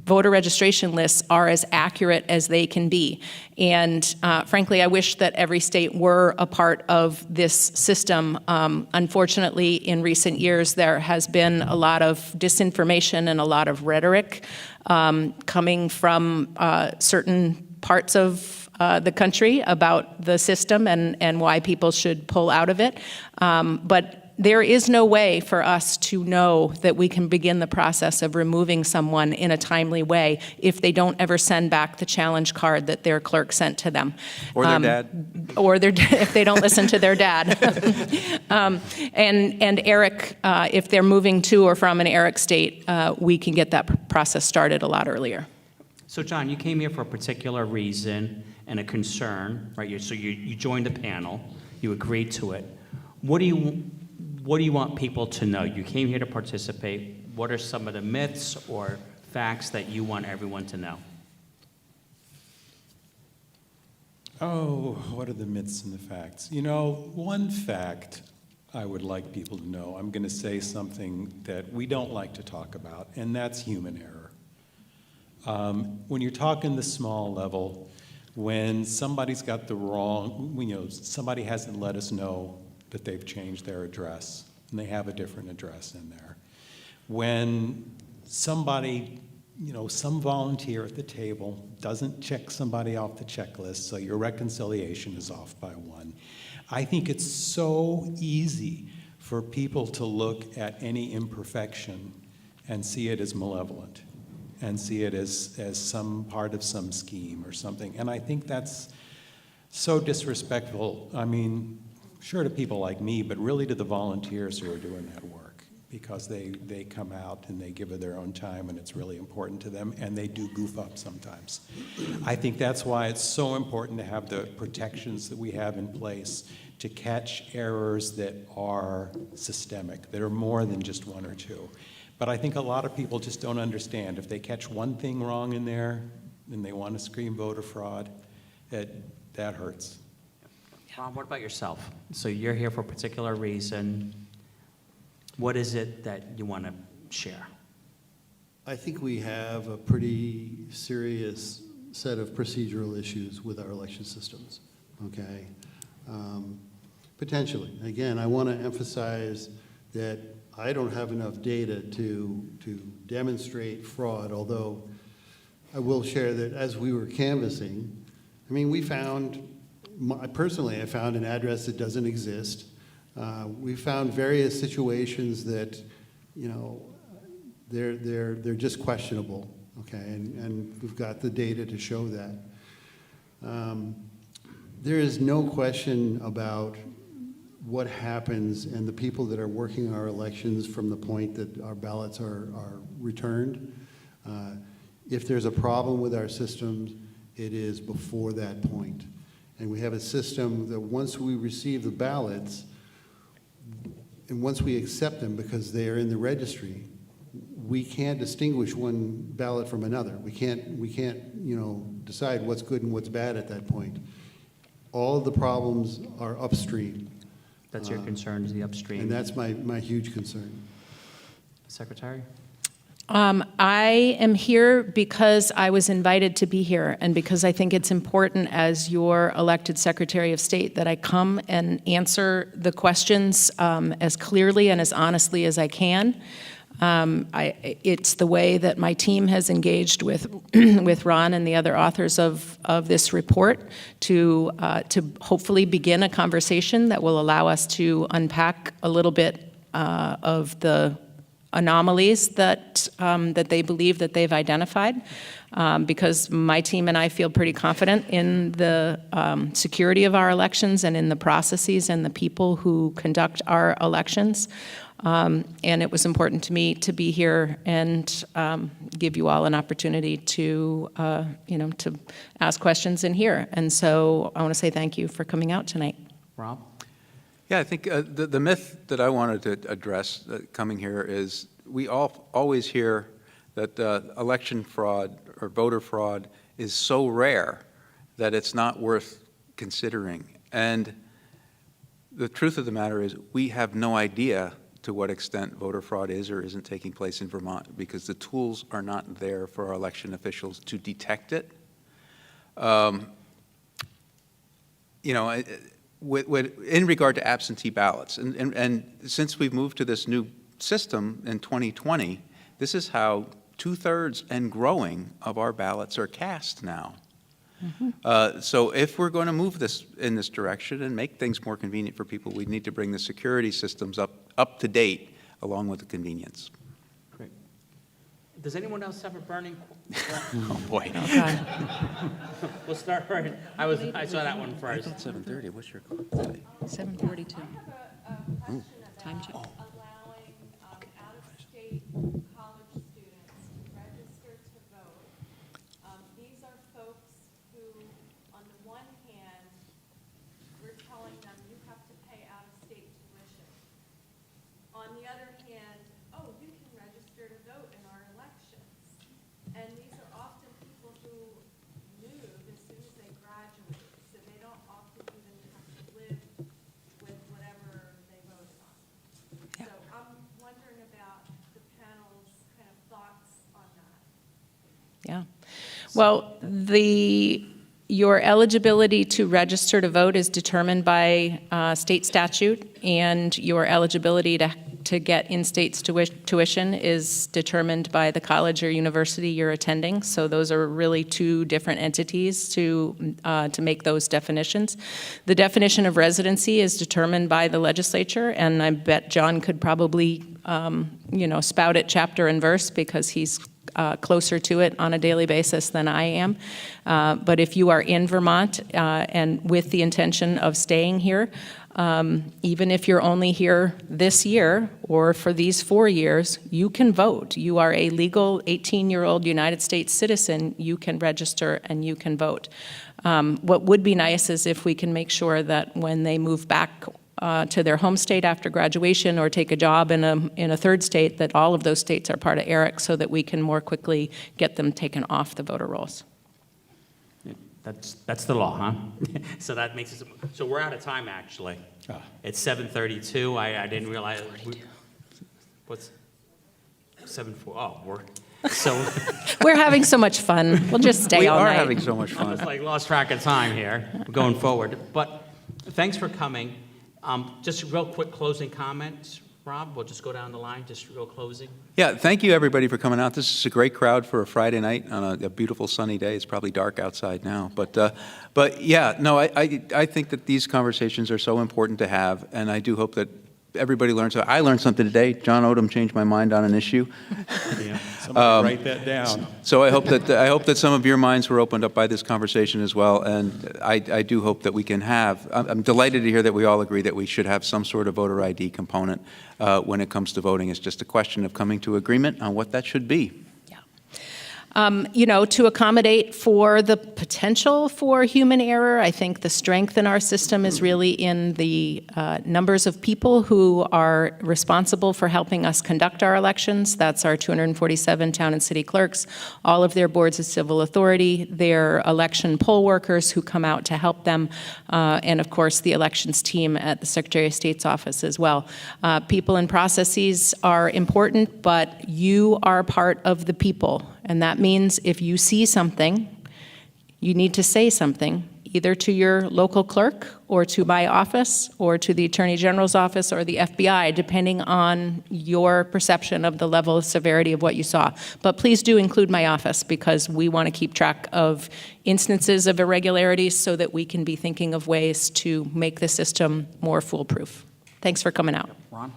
voter registration lists are as accurate as they can be. And frankly, I wish that every state were a part of this system. Unfortunately, in recent years, there has been a lot of disinformation and a lot of rhetoric coming from certain parts of the country about the system and why people should pull out of it. But there is no way for us to know that we can begin the process of removing someone in a timely way if they don't ever send back the challenge card that their clerk sent to them. Or their dad. Or if they don't listen to their dad. And Eric, if they're moving to or from an Eric state, we can get that process started a lot earlier. So John, you came here for a particular reason and a concern, right? So you joined the panel, you agreed to it. What do you want people to know? You came here to participate. What are some of the myths or facts that you want everyone to know? Oh, what are the myths and the facts? You know, one fact I would like people to know, I'm going to say something that we don't like to talk about, and that's human error. When you're talking the small level, when somebody's got the wrong, somebody hasn't let us know that they've changed their address, and they have a different address in there. When somebody, some volunteer at the table doesn't check somebody off the checklist, so your reconciliation is off by one. I think it's so easy for people to look at any imperfection and see it as malevolent, and see it as some part of some scheme or something. And I think that's so disrespectful. I mean, sure to people like me, but really to the volunteers who are doing that work, because they come out and they give of their own time, and it's really important to them, and they do goof up sometimes. I think that's why it's so important to have the protections that we have in place to catch errors that are systemic, that are more than just one or two. But I think a lot of people just don't understand. If they catch one thing wrong in there and they want to scream voter fraud, that hurts. Ron, what about yourself? So you're here for a particular reason. What is it that you want to share? I think we have a pretty serious set of procedural issues with our election systems, okay? Potentially. Again, I want to emphasize that I don't have enough data to demonstrate fraud, although I will share that as we were canvassing, I mean, we found, personally, I found an address that doesn't exist. We found various situations that, they're just questionable, okay, and we've got the data to show that. There is no question about what happens and the people that are working our elections from the point that our ballots are returned. If there's a problem with our systems, it is before that point. And we have a system that once we receive the ballots, and once we accept them because they are in the registry, we can't distinguish one ballot from another. We can't decide what's good and what's bad at that point. All of the problems are upstream. That's your concern, is the upstream. And that's my huge concern. Secretary? I am here because I was invited to be here, and because I think it's important as your elected Secretary of State that I come and answer the questions as clearly and as honestly as I can. It's the way that my team has engaged with with Ron and the other authors of this report to hopefully begin a conversation that will allow us to unpack a little bit of the anomalies that they believe that they've identified, because my team and I feel pretty confident in the security of our elections and in the processes and the people who conduct our elections. And it was important to me to be here and give you all an opportunity to, to ask questions in here. And so I want to say thank you for coming out tonight. Rob? Yeah, I think the myth that I wanted to address coming here is we always hear that election fraud or voter fraud is so rare that it's not worth considering. And the truth of the matter is we have no idea to what extent voter fraud is or isn't taking place in Vermont, because the tools are not there for our election officials to detect it. In regard to absentee ballots, and since we've moved to this new system in 2020, this is how 2/3 and growing of our ballots are cast now. Mm-hmm. So if we're going to move this in this direction and make things more convenient for people, we need to bring the security systems up up to date, along with the convenience. Great. Does anyone else have a burning? Oh, boy. We'll start right. I saw that one first. 7:30, what's your call? 7:42. Time check. allowing out-of-state college students to register to vote. These are folks who, on the one hand, we're telling them you have to pay out-of-state tuition. On the other hand, oh, you can register to vote in our elections. And these are often people who move as soon as they graduate, so they don't often even have to live with whatever they voted on. So I'm wondering about the panel's kind of thoughts on that. Yeah. Well, your eligibility to register to vote is determined by state statute, and your eligibility to get in-state tuition is determined by the college or university you're attending. So those are really two different entities to make those definitions. The definition of residency is determined by the legislature, and I bet John could probably, spout it chapter and verse because he's closer to it on a daily basis than I am. But if you are in Vermont and with the intention of staying here, even if you're only here this year or for these 4 years, you can vote. You are a legal 18-year-old United States citizen. You can register and you can vote. What would be nice is if we can make sure that when they move back to their home state after graduation or take a job in a third state, that all of those states are part of ERIC so that we can more quickly get them taken off the voter rolls. That's the law, huh? So that makes it, so we're out of time, actually. It's 7:32. I didn't realize. What's 7:4? Oh, so. We're having so much fun. We'll just stay all night. We are having so much I fun. just lost track of time here going forward. But thanks for coming. Just real quick closing comments. Rob, we'll just go down the line, just real closing. Yeah, thank you, everybody, for coming out. This is a great crowd for a Friday night on a beautiful sunny day. It's probably dark outside now. But yeah, no, I think that these conversations are so important to have, and I do hope that everybody learns. I learned something today. John Odom changed my mind on an issue. Yeah, somebody write that down. So I hope that some of your minds were opened up by this conversation as well, and I do hope that we can have. I'm delighted to hear that we all agree that we should have some sort of voter ID component when it comes to voting. It's just a question of coming to agreement on what that should be. To accommodate for the potential for human error, I think the strength in our system is really in the numbers of people who are responsible for helping us conduct our elections. That's our 247 town and city clerks, all of their boards of civil authority, their election poll workers who come out to help them, and of course the elections team at the Secretary of State's office as well. People and processes are important, but you are part of the people. And that means if you see something, you need to say something, either to your local clerk or to my office or to the Attorney General's office or the FBI, depending on your perception of the level of severity of what you saw. But please do include my office because we want to keep track of instances of irregularities so that we can be thinking of ways to make the system more foolproof. Thanks for coming out. Ron?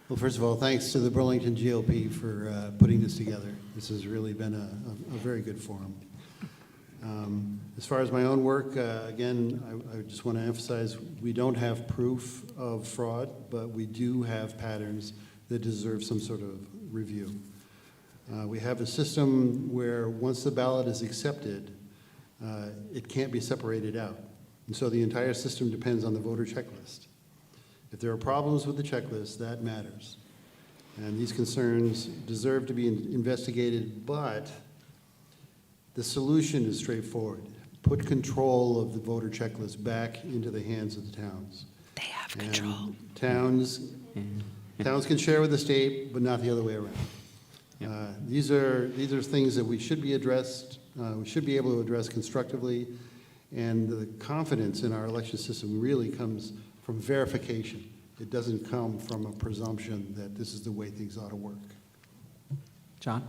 Well, first of all, thanks to the Burlington GOP for putting this together. This has really been a very good forum. As far as my own work, again, I just want to emphasize we don't have proof of fraud, but we do have patterns that deserve some sort of review. We have a system where once the ballot is accepted, it can't be separated out. And so the entire system depends on the voter checklist. If there are problems with the checklist, that matters. And these concerns deserve to be investigated, but the solution is straightforward. Put control of the voter checklist back into the hands of the towns. They have control. And towns can share with the state, but not the other way around. These are things that we should be addressed. We should be able to address constructively, and the confidence in our election system really comes from verification. It doesn't come from a presumption that this is the way things ought to work. John?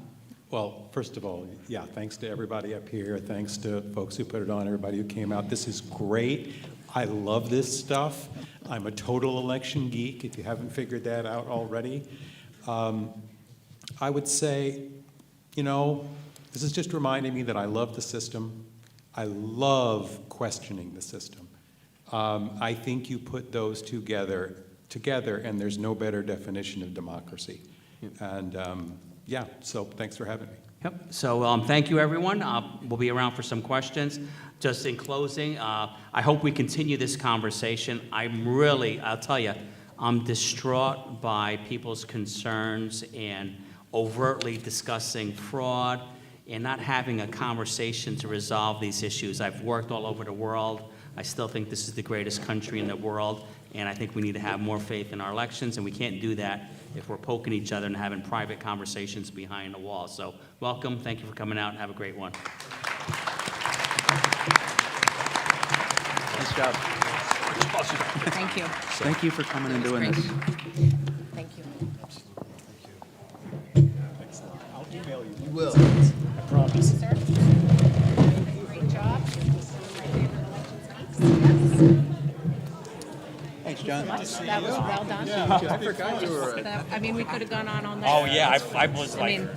Well, first of all, yeah, thanks to everybody up here. Thanks to folks who put it on, everybody who came out. This is great. I love this stuff. I'm a total election geek, if you haven't figured that out already. I would say, you know, this is just reminding me that I love the system. I love questioning the system. I think you put those together, and there's no better definition of democracy. And yeah, so thanks for having me. Yep. So thank you, everyone. We'll be around for some questions. Just in closing, I hope we continue this conversation. I'll tell you, I'm distraught by people's concerns and overtly discussing fraud and not having a conversation to resolve these issues. I've worked all over the world. I still think this is the greatest country in the world, and I think we need to have more faith in our elections, and we can't do that if we're poking each other and having private conversations behind the wall. So welcome, thank you for coming out, and have a great one. Nice job. Thank you. Thank you for coming and doing Great. this. Thank you. You will. Sir? Great job. Thanks, John. That was well done. I forgot you were. I mean, we could have gone on all night. Oh, yeah, I was I like, mean,